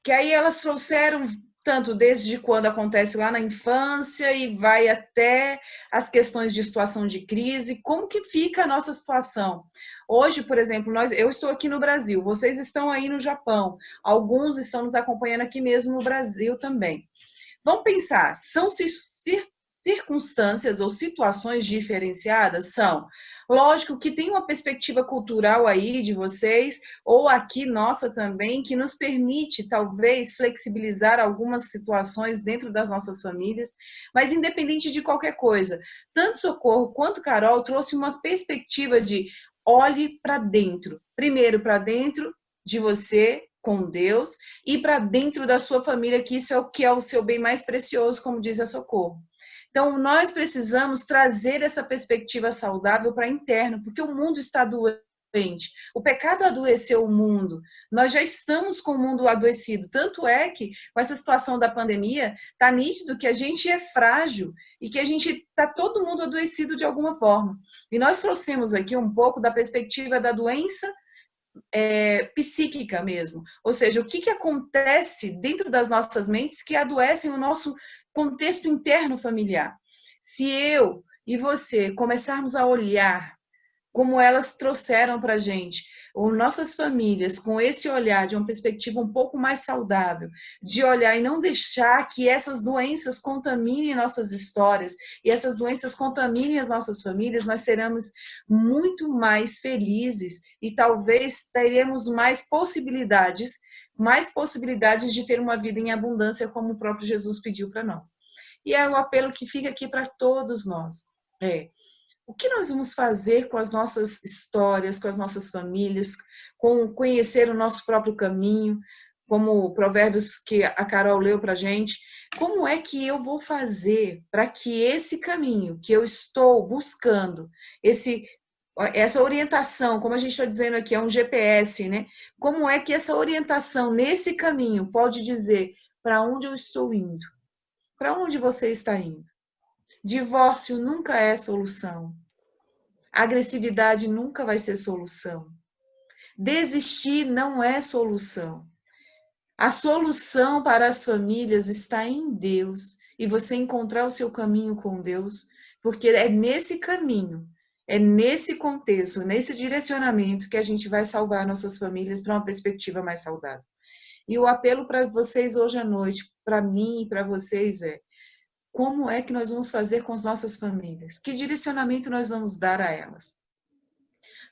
Que aí elas trouxeram tanto desde quando acontece lá na infância e vai até as questões de situação de crise, como que fica a nossa situação? Hoje, por exemplo, eu estou aqui no Brasil, vocês estão aí no Japão, alguns estão nos acompanhando aqui mesmo no Brasil também. Vamos pensar, são circunstâncias ou situações diferenciadas? São. Lógico que tem uma perspectiva cultural aí de vocês, ou aqui nossa também, que nos permite, talvez, flexibilizar algumas situações dentro das nossas famílias, mas independente de qualquer coisa, tanto Socorro quanto Carol trouxe uma perspectiva de olhe para dentro. Primeiro para dentro de você, com Deus, e para dentro da sua família, que isso é o que é o seu bem mais precioso, como diz a Socorro. Então, nós precisamos trazer essa perspectiva saudável para interno, porque o mundo está doente. O pecado adoeceu o mundo. Nós já estamos com o mundo adoecido. Tanto é que, com essa situação da pandemia, está nítido que a gente é frágil e que a gente está todo mundo adoecido de alguma forma. E nós trouxemos aqui um pouco da perspectiva da doença psíquica mesmo. Ou seja, o que acontece dentro das nossas mentes que adoecem o nosso contexto interno familiar. Se eu e você começarmos a olhar como elas trouxeram para a gente, ou nossas famílias, com esse olhar de uma perspectiva um pouco mais saudável, de olhar e não deixar que essas doenças contaminem nossas histórias, e essas doenças contaminem as nossas famílias, nós seremos muito mais felizes e talvez teremos mais possibilidades de ter uma vida em abundância, como o próprio Jesus pediu para nós. E é o apelo que fica aqui para todos nós. O que nós vamos fazer com as nossas histórias, com as nossas famílias, com conhecer o nosso próprio caminho, como Provérbios que a Carol leu para a gente? Como é que eu vou fazer para que esse caminho que eu estou buscando, essa orientação, como a gente está dizendo aqui, é um GPS, né? Como é que essa orientação nesse caminho pode dizer para onde eu estou indo? Para onde você está indo? Divórcio nunca é solução. Agressividade nunca vai ser solução. Desistir não é solução. A solução para as famílias está em Deus e você encontrar o seu caminho com Deus, porque é nesse caminho, é nesse contexto, nesse direcionamento que a gente vai salvar nossas famílias para uma perspectiva mais saudável. E o apelo para vocês hoje à noite, para mim e para vocês como é que nós vamos fazer com as nossas famílias? Que direcionamento nós vamos dar a elas?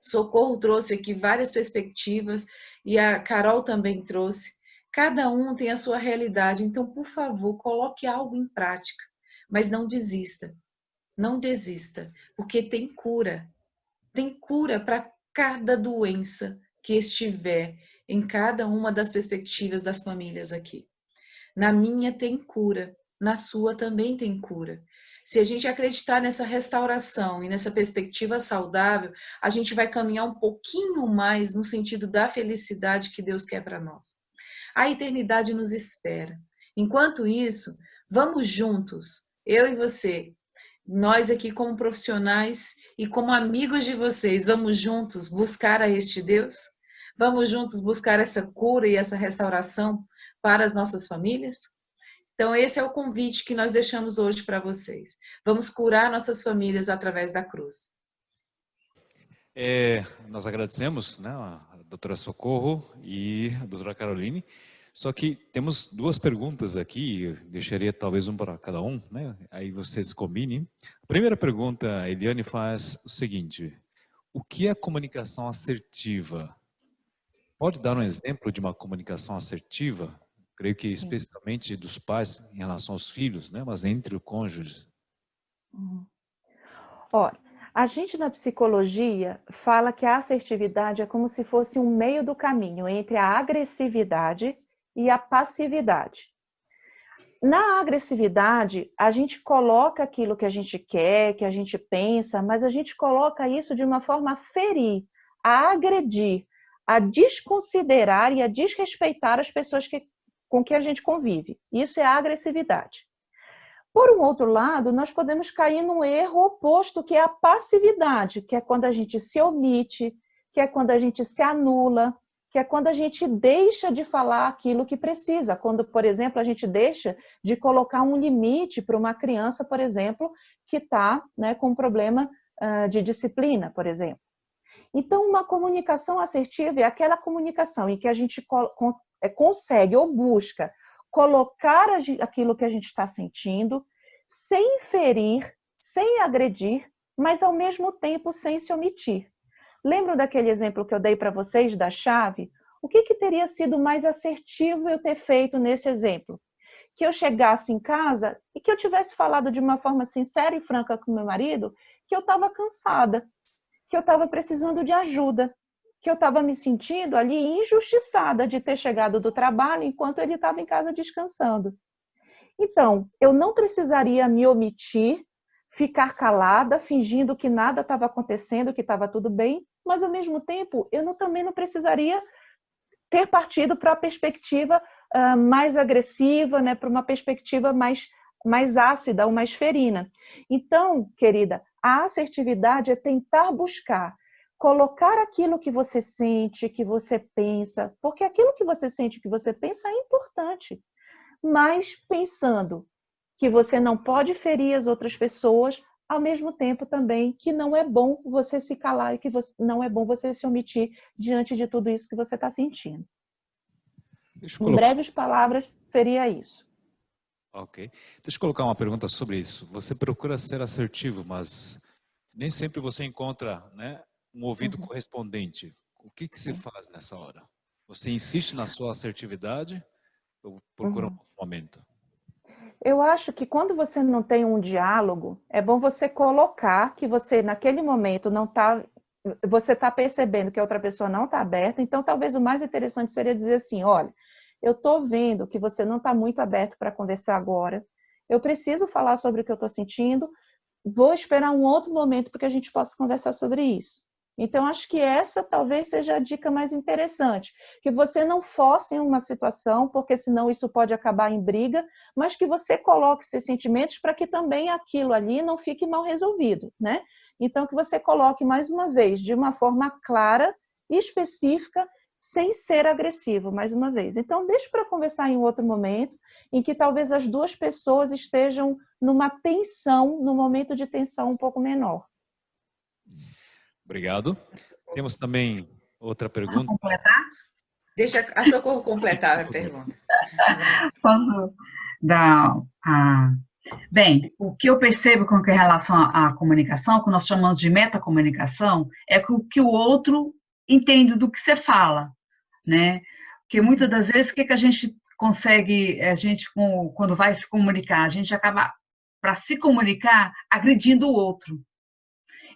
Socorro trouxe aqui várias perspectivas e a Carol também trouxe. Cada um tem a sua realidade, então, por favor, coloque algo em prática, mas não desista. Não desista, porque tem cura. Tem cura para cada doença que estiver em cada uma das perspectivas das famílias aqui. Na minha tem cura. Na sua também tem cura. Se a gente acreditar nessa restauração e nessa perspectiva saudável, a gente vai caminhar um pouquinho mais no sentido da felicidade que Deus quer para nós. A eternidade nos espera. Enquanto isso, vamos juntos, eu e você, nós aqui como profissionais e como amigos de vocês, vamos juntos buscar a este Deus? Vamos juntos buscar essa cura e essa restauração para as nossas famílias? Então, esse é o convite que nós deixamos hoje para vocês. Vamos curar nossas famílias através da cruz. Nós agradecemos, né, a doutora Socorro e a doutora Caroline. Só que temos duas perguntas aqui, eu deixaria talvez uma para cada um, né? Aí vocês combinem. A primeira pergunta, a Eliane faz o seguinte: o que é comunicação assertiva? Pode dar um exemplo de uma comunicação assertiva? Creio que especialmente dos pais em relação aos filhos, né? Mas entre os cônjuges. Olha, a gente na psicologia fala que a assertividade é como se fosse um meio do caminho entre a agressividade e a passividade. Na agressividade, a gente coloca aquilo que a gente quer, que a gente pensa, mas a gente coloca isso de uma forma a ferir, a agredir, a desconsiderar e a desrespeitar as pessoas com que a gente convive. Isso é a agressividade. Por um outro lado, nós podemos cair num erro oposto, que é a passividade, que é quando a gente se omite, que é quando a gente se anula, que é quando a gente deixa de falar aquilo que precisa. Quando, por exemplo, a gente deixa de colocar um limite para uma criança, por exemplo, que está, né, com um problema de disciplina, por exemplo. Então, uma comunicação assertiva é aquela comunicação em que a gente consegue ou busca colocar aquilo que a gente está sentindo, sem ferir, sem agredir, mas ao mesmo tempo sem se omitir. Lembram daquele exemplo que eu dei para vocês da chave? O que teria sido mais assertivo eu ter feito nesse exemplo? Que eu chegasse em casa e que eu tivesse falado de uma forma sincera e franca com meu marido que eu estava cansada, que eu estava precisando de ajuda, que eu estava me sentindo ali injustiçada de ter chegado do trabalho enquanto ele estava em casa descansando. Então, eu não precisaria me omitir, ficar calada, fingindo que nada estava acontecendo, que estava tudo bem, mas ao mesmo tempo eu também não precisaria ter partido para a perspectiva mais agressiva, né, para uma perspectiva mais ácida ou mais ferina. Então, querida, a assertividade é tentar buscar colocar aquilo que você sente, que você pensa, porque aquilo que você sente, que você pensa é importante, mas pensando que você não pode ferir as outras pessoas, ao mesmo tempo também que não é bom você se calar e que não é bom você se omitir diante de tudo isso que você está sentindo. Em breves palavras, seria isso. Ok. Deixa eu colocar uma pergunta sobre isso. Você procura ser assertivo, mas nem sempre você encontra, né, um ouvido correspondente. O que se faz nessa hora? Você insiste na sua assertividade ou procura um momento? Eu acho que quando você não tem um diálogo, é bom você colocar que você, naquele momento, não está... Você está percebendo que a outra pessoa não está aberta, então talvez o mais interessante seria dizer assim, olha, eu estou vendo que você não está muito aberto para conversar agora, eu preciso falar sobre o que eu estou sentindo, vou esperar um outro momento para que a gente possa conversar sobre isso. Então, acho que essa talvez seja a dica mais interessante, que você não force em uma situação, porque senão isso pode acabar em briga, mas que você coloque seus sentimentos para que também aquilo ali não fique mal resolvido, né? Então, que você coloque mais uma vez, de uma forma clara e específica, sem ser agressivo, mais uma vez. Então, deixe para conversar em outro momento, em que talvez as duas pessoas estejam numa tensão, num momento de tensão um pouco menor. Obrigado. Temos também outra pergunta. Posso completar? Deixa a Socorro completar a pergunta. Posso dar a... Bem, o que eu percebo com relação à comunicação, que nós chamamos de metacomunicação, é que o outro entende do que você fala, né? Porque muitas das vezes, o que a gente consegue, quando vai se comunicar, a gente acaba, para se comunicar, agredindo o outro.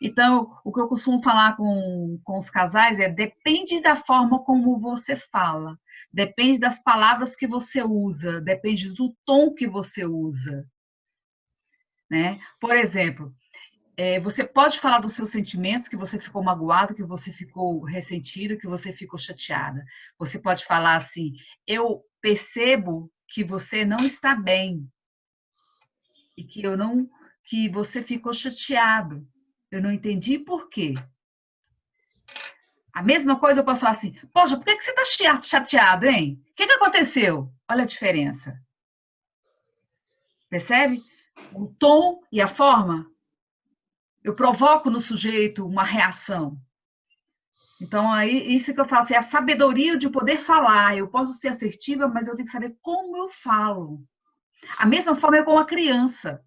Então, o que eu costumo falar com os casais é: depende da forma como você fala, depende das palavras que você usa, depende do tom que você usa, né? Por exemplo, você pode falar dos seus sentimentos, que você ficou magoado, que você ficou ressentido, que você ficou chateada. Você pode falar assim: eu percebo que você não está bem e que você ficou chateado. Eu não entendi por quê. A mesma coisa eu posso falar assim: poxa, por que você está chateado, hein? O que aconteceu? Olha a diferença. Percebe? O tom e a forma. Eu provoco no sujeito uma reação. Então, aí, isso que eu falo, é a sabedoria de poder falar. Eu posso ser assertiva, mas eu tenho que saber como eu falo. A mesma forma é com a criança.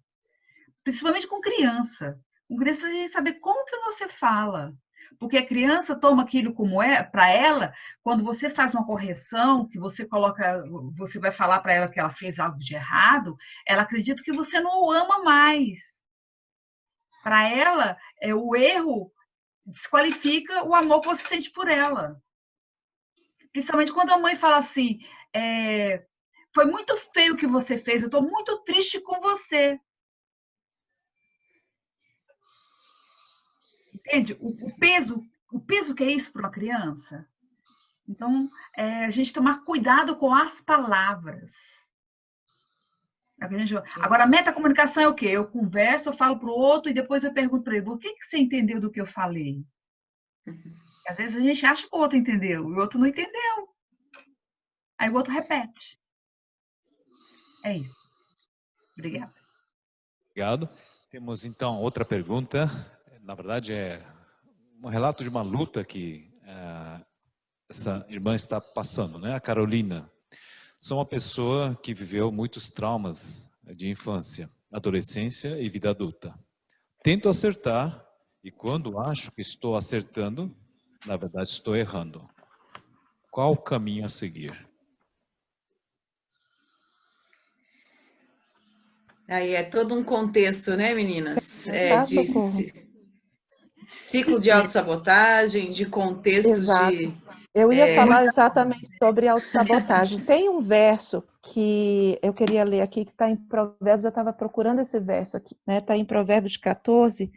Principalmente com criança. Com criança, você tem que saber como que você fala. Porque a criança toma aquilo como é, para ela, quando você faz uma correção, que você vai falar para ela que ela fez algo de errado, ela acredita que você não o ama mais. Para ela, o erro desqualifica o amor que você sente por ela. Principalmente quando a mãe fala assim: foi muito feio o que você fez, eu estou muito triste com você. Entende? O peso que é isso para uma criança. Então, a gente tomar cuidado com as palavras. Agora, a metacomunicação é o quê? Eu converso, eu falo para o outro e depois eu pergunto para ele: o que você entendeu do que eu falei? Às vezes a gente acha que o outro entendeu e o outro não entendeu. Aí o outro repete. É isso. Obrigada. Obrigado. Temos então outra pergunta. Na verdade, é um relato de uma luta que essa irmã está passando, né? A Carolina. Sou uma pessoa que viveu muitos traumas de infância, adolescência e vida adulta. Tento acertar e quando acho que estou acertando, na verdade estou errando. Qual o caminho a seguir? Aí é todo um contexto, né, meninas? De ciclo de autossabotagem, de contextos. Exato. Eu ia falar exatamente sobre autossabotagem. Tem um verso que eu queria ler aqui, que está em Provérbios, eu estava procurando esse verso aqui, né? Está em Provérbios 14,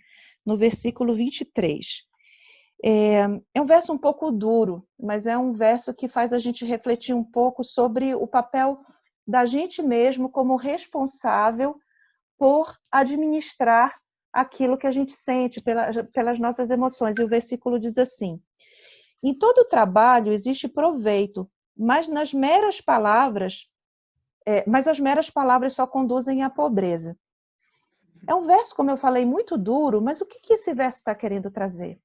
no versículo 23. É um verso um pouco duro, mas é um verso que faz a gente refletir um pouco sobre o papel da gente mesmo como responsável por administrar aquilo que a gente sente, pelas nossas emoções. E o versículo diz assim: em todo trabalho existe proveito, mas as meras palavras só conduzem à pobreza. É um verso, como eu falei, muito duro, mas o que esse verso está querendo trazer?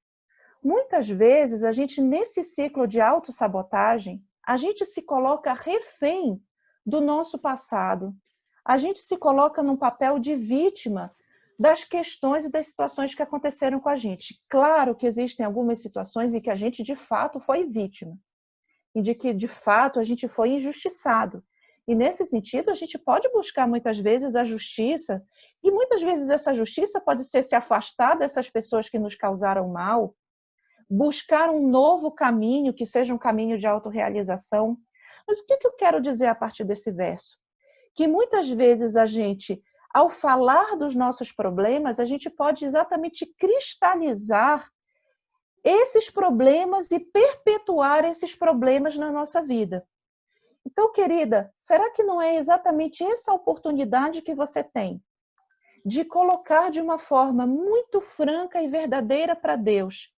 Muitas vezes, a gente, nesse ciclo de autossabotagem, a gente se coloca refém do nosso passado. A gente se coloca num papel de vítima das questões e das situações que aconteceram com a gente. Claro que existem algumas situações em que a gente, de fato, foi vítima. E de que, de fato, a gente foi injustiçado. E, nesse sentido, a gente pode buscar, muitas vezes, a justiça. E, muitas vezes, essa justiça pode ser se afastar dessas pessoas que nos causaram mal, buscar um novo caminho, que seja um caminho de autorrealização. Mas o que eu quero dizer a partir desse verso? Que muitas vezes a gente, ao falar dos nossos problemas, a gente pode exatamente cristalizar esses problemas e perpetuar esses problemas na nossa vida. Então, querida, será que não é exatamente essa oportunidade que você tem de colocar de uma forma muito franca e verdadeira para Deus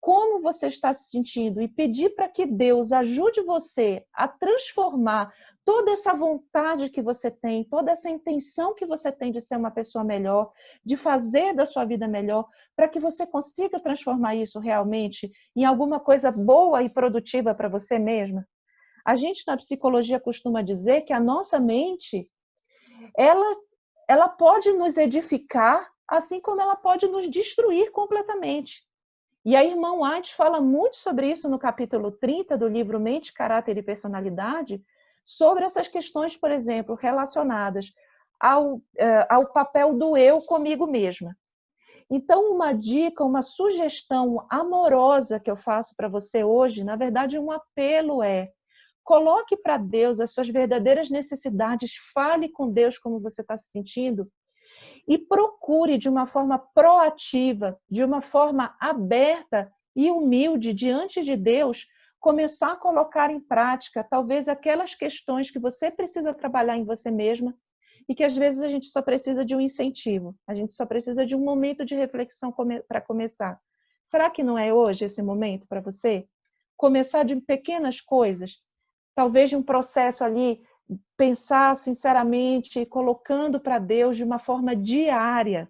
como você está se sentindo e pedir para que Deus ajude você a transformar toda essa vontade que você tem, toda essa intenção que você tem de ser uma pessoa melhor, de fazer da sua vida melhor, para que você consiga transformar isso realmente em alguma coisa boa e produtiva para você mesma? A gente na psicologia costuma dizer que a nossa mente, ela pode nos edificar, assim como ela pode nos destruir completamente. E a irmã White fala muito sobre isso no capítulo 30 do livro Mente, Caráter e Personalidade, sobre essas questões, por exemplo, relacionadas ao papel do eu comigo mesma. Então, uma dica, uma sugestão amorosa que eu faço para você hoje, na verdade, um apelo coloque para Deus as suas verdadeiras necessidades, fale com Deus como você está se sentindo, e procure de uma forma proativa, de uma forma aberta e humilde diante de Deus, começar a colocar em prática talvez aquelas questões que você precisa trabalhar em você mesma e que às vezes a gente só precisa de um incentivo, a gente só precisa de um momento de reflexão para começar. Será que não é hoje esse momento para você? Começar de pequenas coisas, talvez de um processo ali, pensar sinceramente, colocando para Deus de uma forma diária,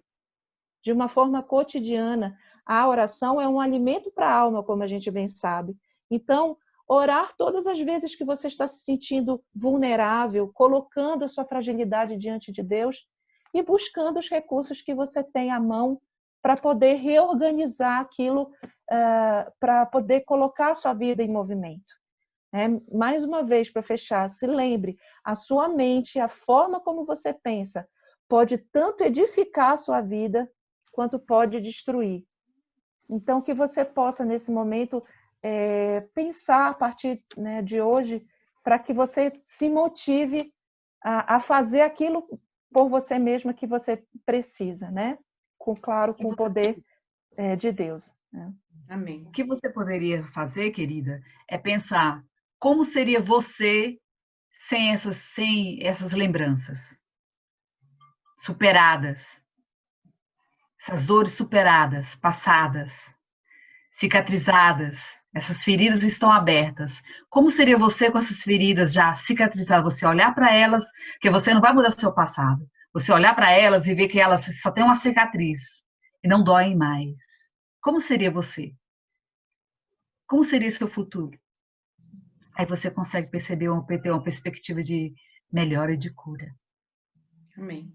de uma forma cotidiana. A oração é um alimento para a alma, como a gente bem sabe. Então, orar todas as vezes que você está se sentindo vulnerável, colocando a sua fragilidade diante de Deus e buscando os recursos que você tem à mão para poder reorganizar aquilo, para poder colocar a sua vida em movimento. Mais uma vez, para fechar, se lembre, a sua mente, a forma como você pensa, pode tanto edificar a sua vida, quanto pode destruir. Então, que você possa, nesse momento, pensar a partir, né, de hoje, para que você se motive a fazer aquilo por você mesma que você precisa, né? Com o poder de Deus. Né? Amém. O que você poderia fazer, querida, é pensar como seria você sem essas lembranças superadas, essas dores superadas, passadas, cicatrizadas, essas feridas estão abertas. Como seria você com essas feridas já cicatrizadas? Você olhar para elas, que você não vai mudar seu passado. Você olhar para elas e ver que elas só têm uma cicatriz e não doem mais. Como seria você? Como seria seu futuro? Aí você consegue perceber ter uma perspectiva de melhora e de cura. Amém.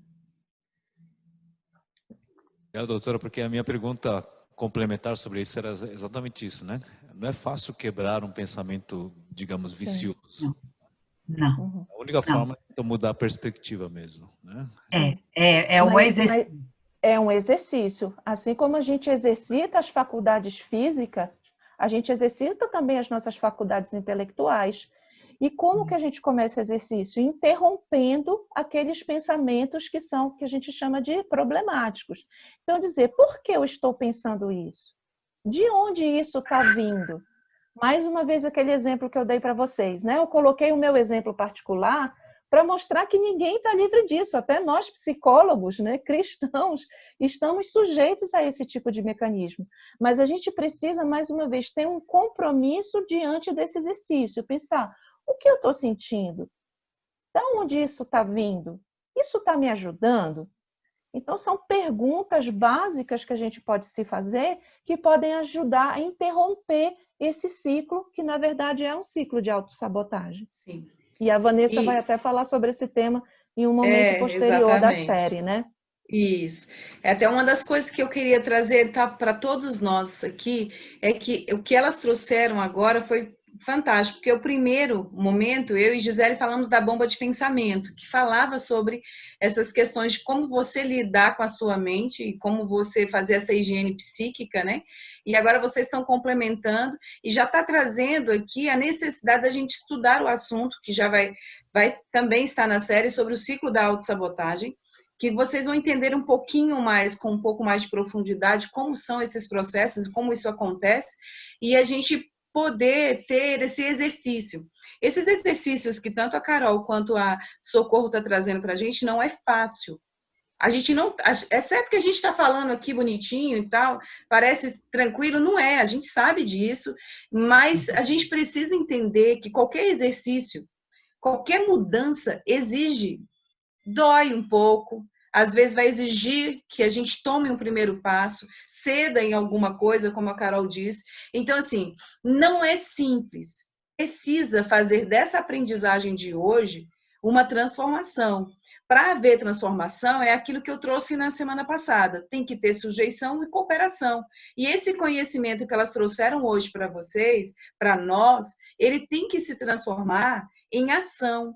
Obrigado, doutora, porque a minha pergunta complementar sobre isso era exatamente isso, né? Não é fácil quebrar um pensamento, digamos, vicioso. Não. A única forma é mudar a perspectiva mesmo, né? É um exercício. É um exercício. Assim como a gente exercita as faculdades físicas, a gente exercita também as nossas faculdades intelectuais. E como que a gente começa o exercício? Interrompendo aqueles pensamentos que a gente chama de problemáticos. Então, dizer, por que eu estou pensando isso? De onde isso está vindo? Mais uma vez, aquele exemplo que eu dei para vocês, né? Eu coloquei o meu exemplo particular para mostrar que ninguém está livre disso. Até nós, psicólogos, né, cristãos, estamos sujeitos a esse tipo de mecanismo. Mas a gente precisa, mais uma vez, ter um compromisso diante desse exercício. Pensar, o que eu estou sentindo? De onde isso está vindo? Isso está me ajudando? Então, são perguntas básicas que a gente pode se fazer que podem ajudar a interromper esse ciclo, que na verdade é um ciclo de autossabotagem. Sim. E a Vanessa vai até falar sobre esse tema em um momento posterior da série, né? Isso. É até uma das coisas que eu queria trazer, tá, para todos nós aqui, é que o que elas trouxeram agora foi fantástico, porque o primeiro momento, eu e Gisele falamos da bomba de pensamento, que falava sobre essas questões de como você lidar com a sua mente e como você fazer essa higiene psíquica, né? E agora vocês estão complementando e já está trazendo aqui a necessidade da gente estudar o assunto, que já vai também estar na série, sobre o ciclo da autossabotagem, que vocês vão entender um pouquinho mais, com um pouco mais de profundidade, como são esses processos, como isso acontece, e a gente poder ter esse exercício. Esses exercícios que tanto a Carol quanto a Socorro está trazendo para a gente, não é fácil. A gente não, é certo que a gente está falando aqui bonitinho e tal, parece tranquilo, não é, a gente sabe disso, mas a gente precisa entender que qualquer exercício, qualquer mudança exige, dói um pouco, às vezes vai exigir que a gente tome um primeiro passo, ceda em alguma coisa, como a Carol disse. Então, assim, não é simples. Precisa fazer dessa aprendizagem de hoje uma transformação. Para haver transformação, é aquilo que eu trouxe na semana passada. Tem que ter sujeição e cooperação. E esse conhecimento que elas trouxeram hoje para vocês, para nós, ele tem que se transformar em ação.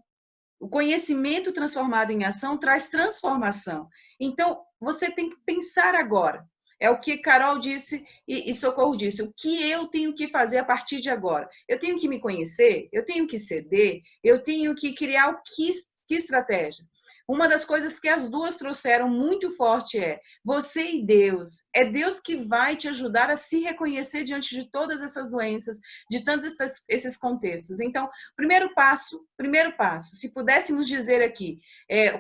O conhecimento transformado em ação traz transformação. Então, você tem que pensar agora. É o que Carol disse e Socorro disse. O que eu tenho que fazer a partir de agora? Eu tenho que me conhecer? Eu tenho que ceder? Eu tenho que criar o que estratégia? Uma das coisas que as duas trouxeram muito forte é você e Deus. É Deus que vai te ajudar a se reconhecer diante de todas essas doenças, de tantos esses contextos. Então, primeiro passo, se pudéssemos dizer aqui,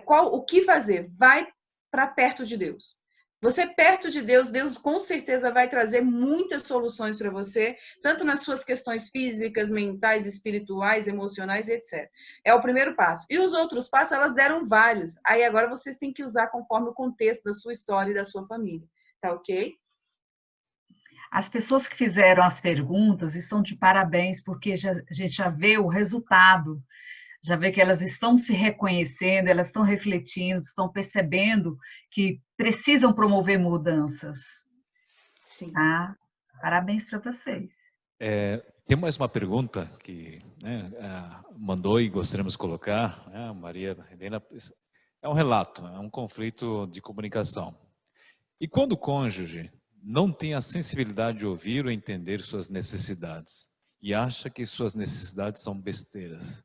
o que fazer? Vai para perto de Deus. Você perto de Deus, Deus com certeza vai trazer muitas soluções para você, tanto nas suas questões físicas, mentais, espirituais, emocionais, etc. É o primeiro passo. E os outros passos, elas deram vários. Aí agora vocês têm que usar conforme o contexto da sua história e da sua família. Tá ok? As pessoas que fizeram as perguntas estão de parabéns, porque a gente já vê o resultado. Já vê que elas estão se reconhecendo, elas estão refletindo, estão percebendo que precisam promover mudanças. Sim. Tá? Parabéns para vocês. Tem mais uma pergunta que mandou e gostaríamos de colocar, a Maria Helena. É um relato, é um conflito de comunicação. E quando o cônjuge não tem a sensibilidade de ouvir ou entender suas necessidades e acha que suas necessidades são besteiras?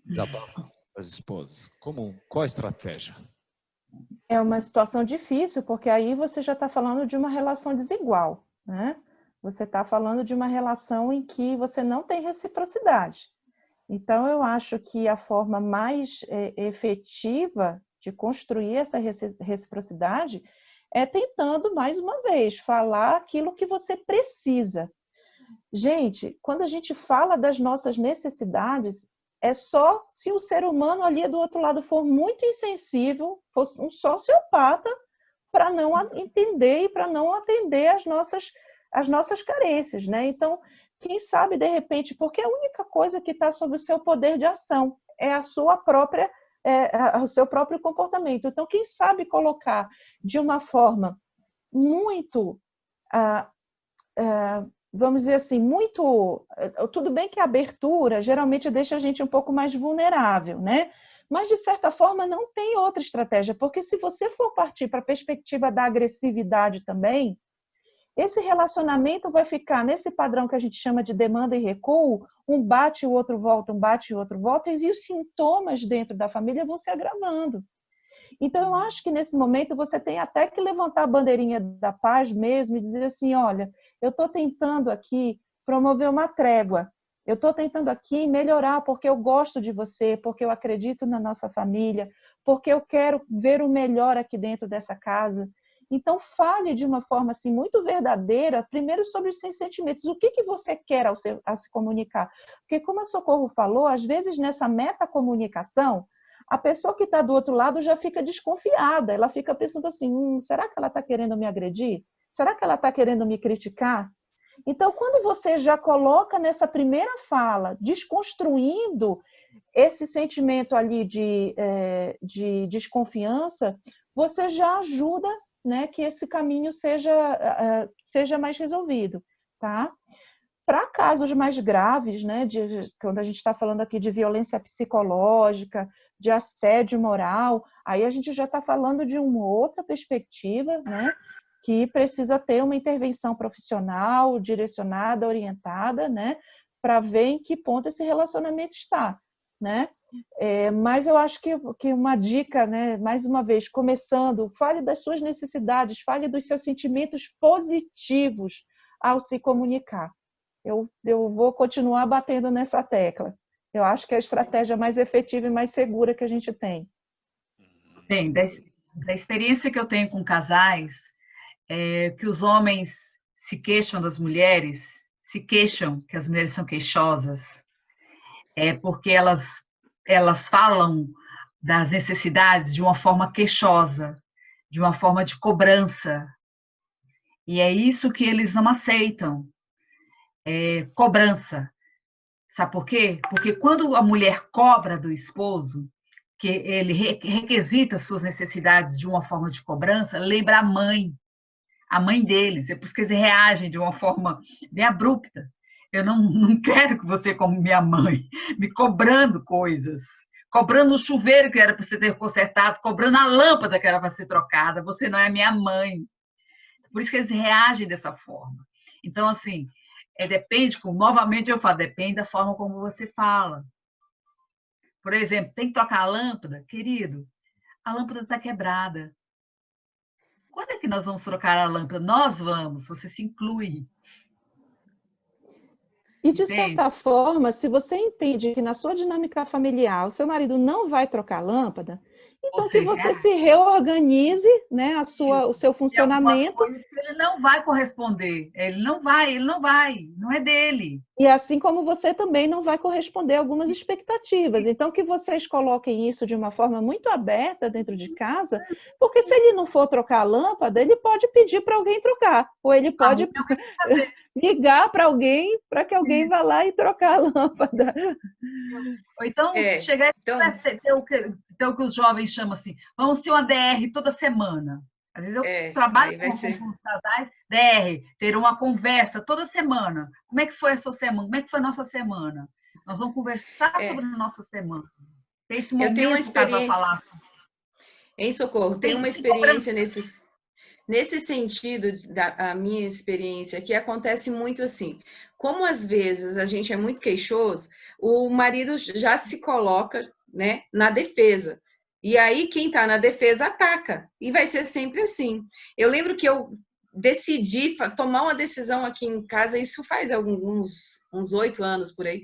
Desabafo das esposas. Qual a estratégia? É uma situação difícil, porque aí você já está falando de uma relação desigual, né? Você está falando de uma relação em que você não tem reciprocidade. Então, eu acho que a forma mais efetiva de construir essa reciprocidade é tentando, mais uma vez, falar aquilo que você precisa. Gente, quando a gente fala das nossas necessidades, é só se o ser humano ali do outro lado for muito insensível, for um sociopata, para não entender e para não atender às nossas carências, né? Então, quem sabe, de repente, porque a única coisa que está sob o seu poder de ação é a sua própria, o seu próprio comportamento. Então, quem sabe colocar de uma forma muito... vamos dizer assim, muito... Tudo bem que a abertura geralmente deixa a gente um pouco mais vulnerável, né? Mas, de certa forma, não tem outra estratégia, porque se você for partir para a perspectiva da agressividade também, esse relacionamento vai ficar nesse padrão que a gente chama de demanda e recuo, um bate, o outro volta, um bate, o outro volta, e os sintomas dentro da família vão se agravando. Então, eu acho que nesse momento você tem até que levantar a bandeirinha da paz mesmo e dizer assim, olha, eu estou tentando aqui promover uma trégua, eu estou tentando aqui melhorar porque eu gosto de você, porque eu acredito na nossa família, porque eu quero ver o melhor aqui dentro dessa casa. Então, fale de uma forma assim, muito verdadeira, primeiro sobre os seus sentimentos. O que você quer ao se comunicar? Porque, como a Socorro falou, às vezes nessa metacomunicação, a pessoa que está do outro lado já fica desconfiada, ela fica pensando assim, será que ela está querendo me agredir? Será que ela está querendo me criticar? Então, quando você já coloca nessa primeira fala, desconstruindo esse sentimento ali de desconfiança, você já ajuda, né, que esse caminho seja mais resolvido, tá? Para casos mais graves, né, quando a gente está falando aqui de violência psicológica, de assédio moral, aí a gente já está falando de uma outra perspectiva, né, que precisa ter uma intervenção profissional, direcionada, orientada, né, para ver em que ponto esse relacionamento está, né? Mas eu acho que uma dica, né, mais uma vez, começando, fale das suas necessidades, fale dos seus sentimentos positivos ao se comunicar. Eu vou continuar batendo nessa tecla. Eu acho que é a estratégia mais efetiva e mais segura que a gente tem. Bem, da experiência que eu tenho com casais, que os homens se queixam das mulheres, se queixam que as mulheres são queixosas, porque elas falam das necessidades de uma forma queixosa, de uma forma de cobrança. E é isso que eles não aceitam. Cobrança. Sabe por quê? Porque quando a mulher cobra do esposo, que ele requisita suas necessidades de uma forma de cobrança, lembra a mãe deles. É por isso que eles reagem de uma forma bem abrupta. Eu não quero que você, como minha mãe, me cobrando coisas, cobrando o chuveiro que era para você ter consertado, cobrando a lâmpada que era para ser trocada. Você não é minha mãe. Por isso que eles reagem dessa forma. Então, assim, depende, novamente eu falo, depende da forma como você fala. Por exemplo, tem que trocar a lâmpada? Querido, a lâmpada está quebrada. Quando é que nós vamos trocar a lâmpada? Nós vamos, você se inclui. E, de certa forma, se você entende que na sua dinâmica familiar o seu marido não vai trocar a lâmpada, então que você se reorganize, né, o seu funcionamento. Coisas que ele não vai corresponder. Ele não vai, não é dele. E assim como você também não vai corresponder a algumas expectativas. Então, que vocês coloquem isso de uma forma muito aberta dentro de casa, porque se ele não for trocar a lâmpada, ele pode pedir para alguém trocar, ou ele pode ligar para alguém para que alguém vá lá e trocar a lâmpada. Ou então, chegar ter o que os jovens chamam assim, vamos ter uma DR toda semana. Às vezes eu trabalho com os casais, DR, ter uma conversa toda semana. Como é que foi a sua semana? Como é que foi a nossa semana? Nós vamos conversar sobre a nossa semana. Tem esse momento eu tenho uma experiência, falar. Em Socorro, tem uma experiência nesse sentido, a minha experiência, que acontece muito assim. Como às vezes a gente é muito queixoso, o marido já se coloca, né, na defesa. E aí quem está na defesa ataca. E vai ser sempre assim. Eu lembro que eu decidi tomar uma decisão aqui em casa, isso faz uns 8 anos por aí.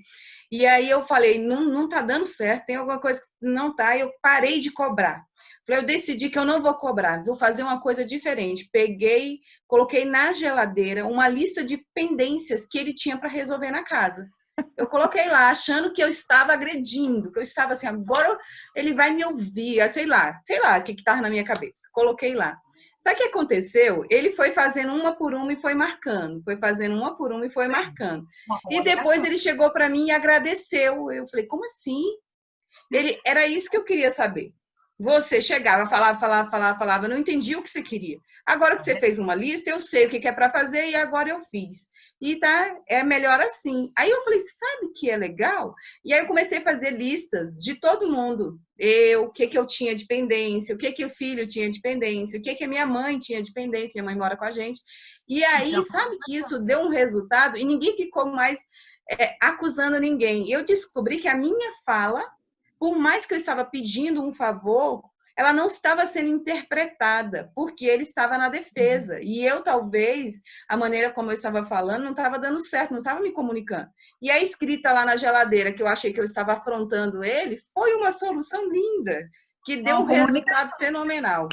E aí eu falei, não tá dando certo, tem alguma coisa que não tá, eu parei de cobrar. Falei, eu decidi que eu não vou cobrar, vou fazer uma coisa diferente. Peguei, coloquei na geladeira uma lista de pendências que ele tinha para resolver na casa. Eu coloquei lá, achando que eu estava agredindo, que eu estava assim, agora ele vai me ouvir, sei lá o que estava na minha cabeça. Coloquei lá. Sabe o que aconteceu? Ele foi fazendo uma por uma e foi marcando. Foi fazendo uma por uma e foi marcando. E depois ele chegou para mim e agradeceu. Eu falei, como assim? Era isso que eu queria saber. Você chegava, falava, não entendi o que você queria. Agora que você fez uma lista, eu sei o que é para fazer e agora eu fiz. E é melhor assim. Aí eu falei, sabe que é legal? E aí eu comecei a fazer listas de todo mundo. O que eu tinha de pendência, o que o filho tinha de pendência, o que a minha mãe tinha de pendência, minha mãe mora com a gente. E aí, sabe que isso deu um resultado e ninguém ficou mais acusando ninguém. Eu descobri que a minha fala, por mais que eu estava pedindo um favor, ela não estava sendo interpretada, porque ele estava na defesa. E eu, talvez, a maneira como eu estava falando, não estava dando certo, não estava me comunicando. E a escrita lá na geladeira, que eu achei que eu estava afrontando ele, foi uma solução linda, que deu um resultado fenomenal.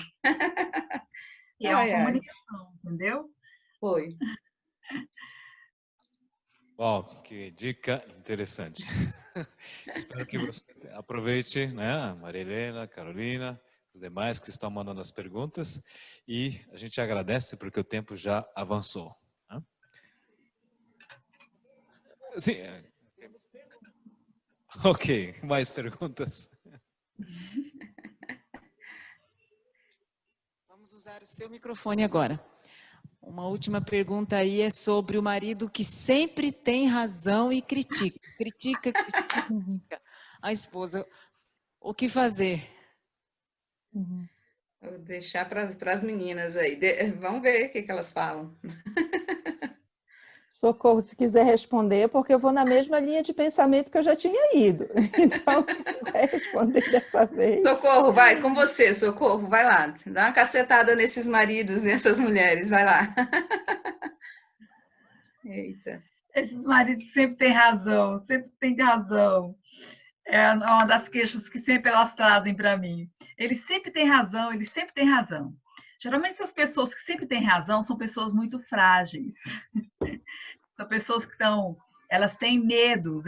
E é uma comunicação, entendeu? Foi. Bom, que dica interessante. Espero que você aproveite, né, Maria Helena, Carolina, os demais que estão mandando as perguntas, e a gente agradece porque o tempo já avançou. Né? Sim. Ok, mais perguntas? Vamos usar o seu microfone agora. Uma última pergunta aí é sobre o marido que sempre tem razão e critica. Critica a esposa. O que fazer? Vou deixar para as meninas aí. Vamos ver o que elas falam. Socorro, se quiser responder, porque eu vou na mesma linha de pensamento que eu já tinha ido. Então, se quiser responder dessa vez. Socorro, vai, com você, Socorro, vai lá. Dá uma cacetada nesses maridos, nessas mulheres, vai lá. Eita. Esses maridos sempre têm razão, sempre têm razão. É uma das queixas que sempre elas trazem para mim. Eles sempre têm razão, eles sempre têm razão. Geralmente essas pessoas que sempre têm razão são pessoas muito frágeis. São pessoas que elas têm medos,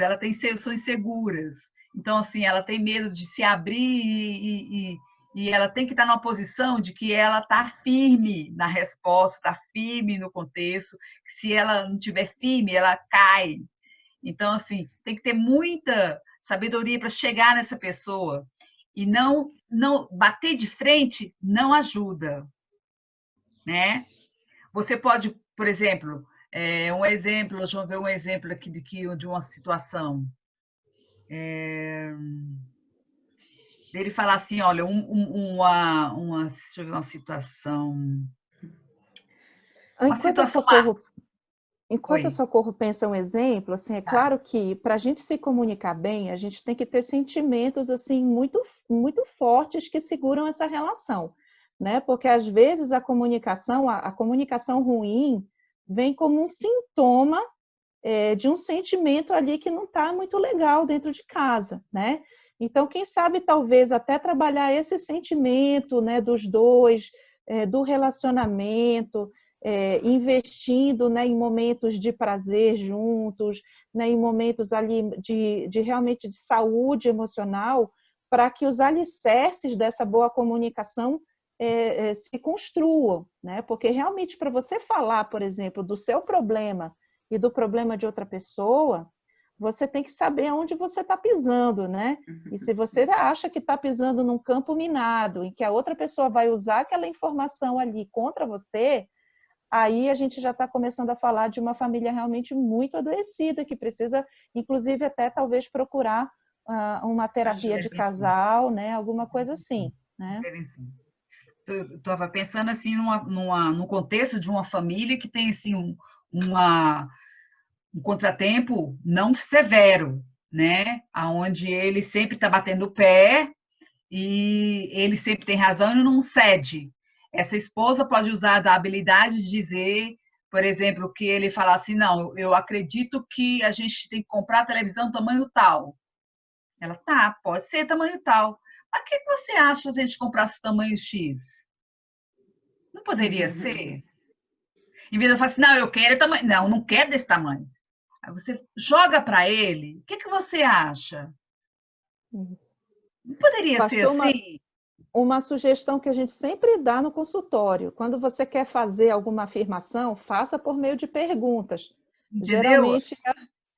são inseguras. Então, assim, ela tem medo de se abrir e ela tem que estar numa posição de que ela está firme na resposta, está firme no contexto. Que se ela não estiver firme, ela cai. Então, assim, tem que ter muita sabedoria para chegar nessa pessoa. E não bater de frente não ajuda, né? Você pode, por exemplo, deixa eu ver um exemplo aqui de uma situação. Ele falar assim, olha, deixa eu ver uma situação. Enquanto a Socorro pensa um exemplo, assim, é claro que para a gente se comunicar bem, a gente tem que ter sentimentos assim muito, muito fortes que seguram essa relação, né? Porque às vezes a comunicação ruim vem como um sintoma de um sentimento ali que não está muito legal dentro de casa, né? Então, quem sabe talvez até trabalhar esse sentimento, né, dos dois, do relacionamento, investindo, né, em momentos de prazer juntos, né, em momentos ali de realmente de saúde emocional, para que os alicerces dessa boa comunicação se construam, né? Porque realmente para você falar, por exemplo, do seu problema e do problema de outra pessoa, você tem que saber aonde você está pisando, né? E se você acha que está pisando num campo minado, em que a outra pessoa vai usar aquela informação ali contra você, aí a gente já está começando a falar de uma família realmente muito adoecida, que precisa, inclusive, até talvez procurar uma terapia de casal, né? Alguma coisa assim, né? Eu estava pensando assim no contexto de uma família que tem assim um contratempo não severo, né? Aonde ele sempre está batendo o pé e ele sempre tem razão e não cede. Essa esposa pode usar da habilidade de dizer, por exemplo, que ele fala assim, não, eu acredito que a gente tem que comprar a televisão tamanho tal. Ela, tá, pode ser tamanho tal. Mas o que você acha se a gente comprasse o tamanho X? Não poderia ser? Em vez de eu falar assim, não, eu quero tamanho. Não, não quero desse tamanho. Aí você joga para ele, o que você acha? Não poderia ser assim? Uma sugestão que a gente sempre dá no consultório. Quando você quer fazer alguma afirmação, faça por meio de perguntas. Entendeu? Geralmente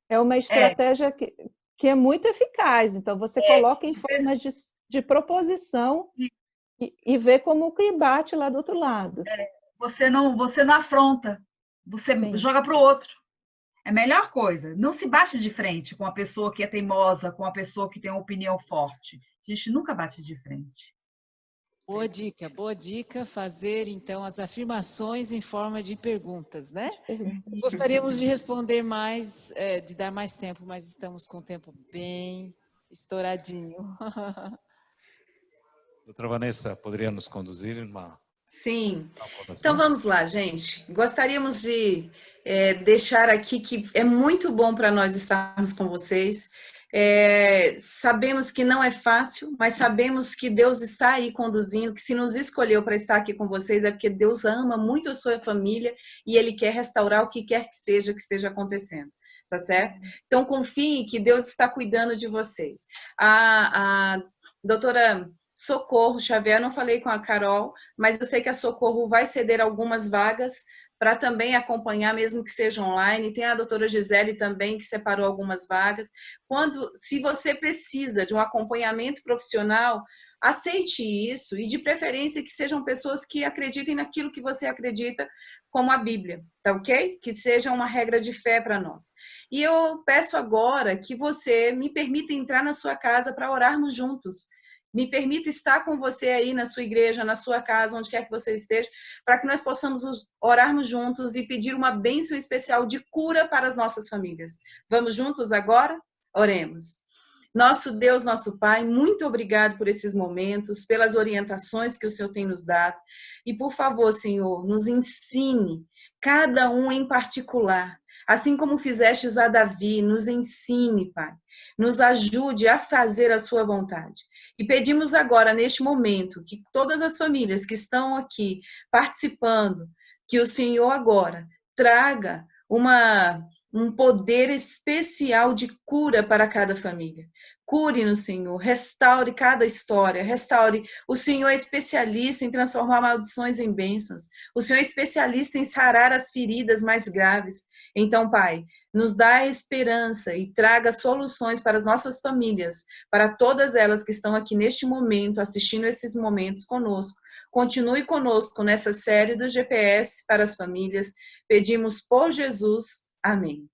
é uma estratégia que é muito eficaz. Então, você coloca em forma de proposição e vê como que bate lá do outro lado. Você não afronta, você joga para o outro. É a melhor coisa. Não se bate de frente com uma pessoa que é teimosa, com uma pessoa que tem uma opinião forte. A gente nunca bate de frente. Boa dica, fazer então as afirmações em forma de perguntas, né? Gostaríamos de responder mais, de dar mais tempo, mas estamos com o tempo bem estouradinho. Doutora Vanessa, poderia nos conduzir uma... Sim. Então vamos lá, gente. Gostaríamos de deixar aqui que é muito bom para nós estarmos com vocês. Sabemos que não é fácil, mas sabemos que Deus está aí conduzindo, que se nos escolheu para estar aqui com vocês é porque Deus ama muito a sua família e Ele quer restaurar o que quer que seja que esteja acontecendo. tá certo? Então, confiem que Deus está cuidando de vocês. A doutora Socorro Xavier, eu não falei com a Carol, mas eu sei que a Socorro vai ceder algumas vagas para também acompanhar, mesmo que seja online. Tem a doutora Gisele também, que separou algumas vagas. Se você precisa de um acompanhamento profissional, aceite isso, e de preferência que sejam pessoas que acreditem naquilo que você acredita, como a Bíblia, tá ok? Que seja uma regra de fé para nós. E eu peço agora que você me permita entrar na sua casa para orarmos juntos. Me permita estar com você aí na sua igreja, na sua casa, onde quer que você esteja, para que nós possamos orarmos juntos e pedir uma bênção especial de cura para as nossas famílias. Vamos juntos agora? Oremos. Nosso Deus, nosso Pai, muito obrigado por esses momentos, pelas orientações que o Senhor tem nos dado. E, por favor, Senhor, nos ensine, cada um em particular, assim como fizestes a Davi, nos ensine, Pai. Nos ajude a fazer a sua vontade. E pedimos agora, neste momento, que todas as famílias que estão aqui participando, que o Senhor agora traga um poder especial de cura para cada família. Cure-nos, Senhor, restaure cada história, restaure. O Senhor é especialista em transformar maldições em bênçãos. O Senhor é especialista em sarar as feridas mais graves. Então, Pai, nos dá esperança e traga soluções para as nossas famílias, para todas elas que estão aqui neste momento, assistindo esses momentos conosco. Continue conosco nessa série do GPS para as famílias. Pedimos por Jesus. Amém.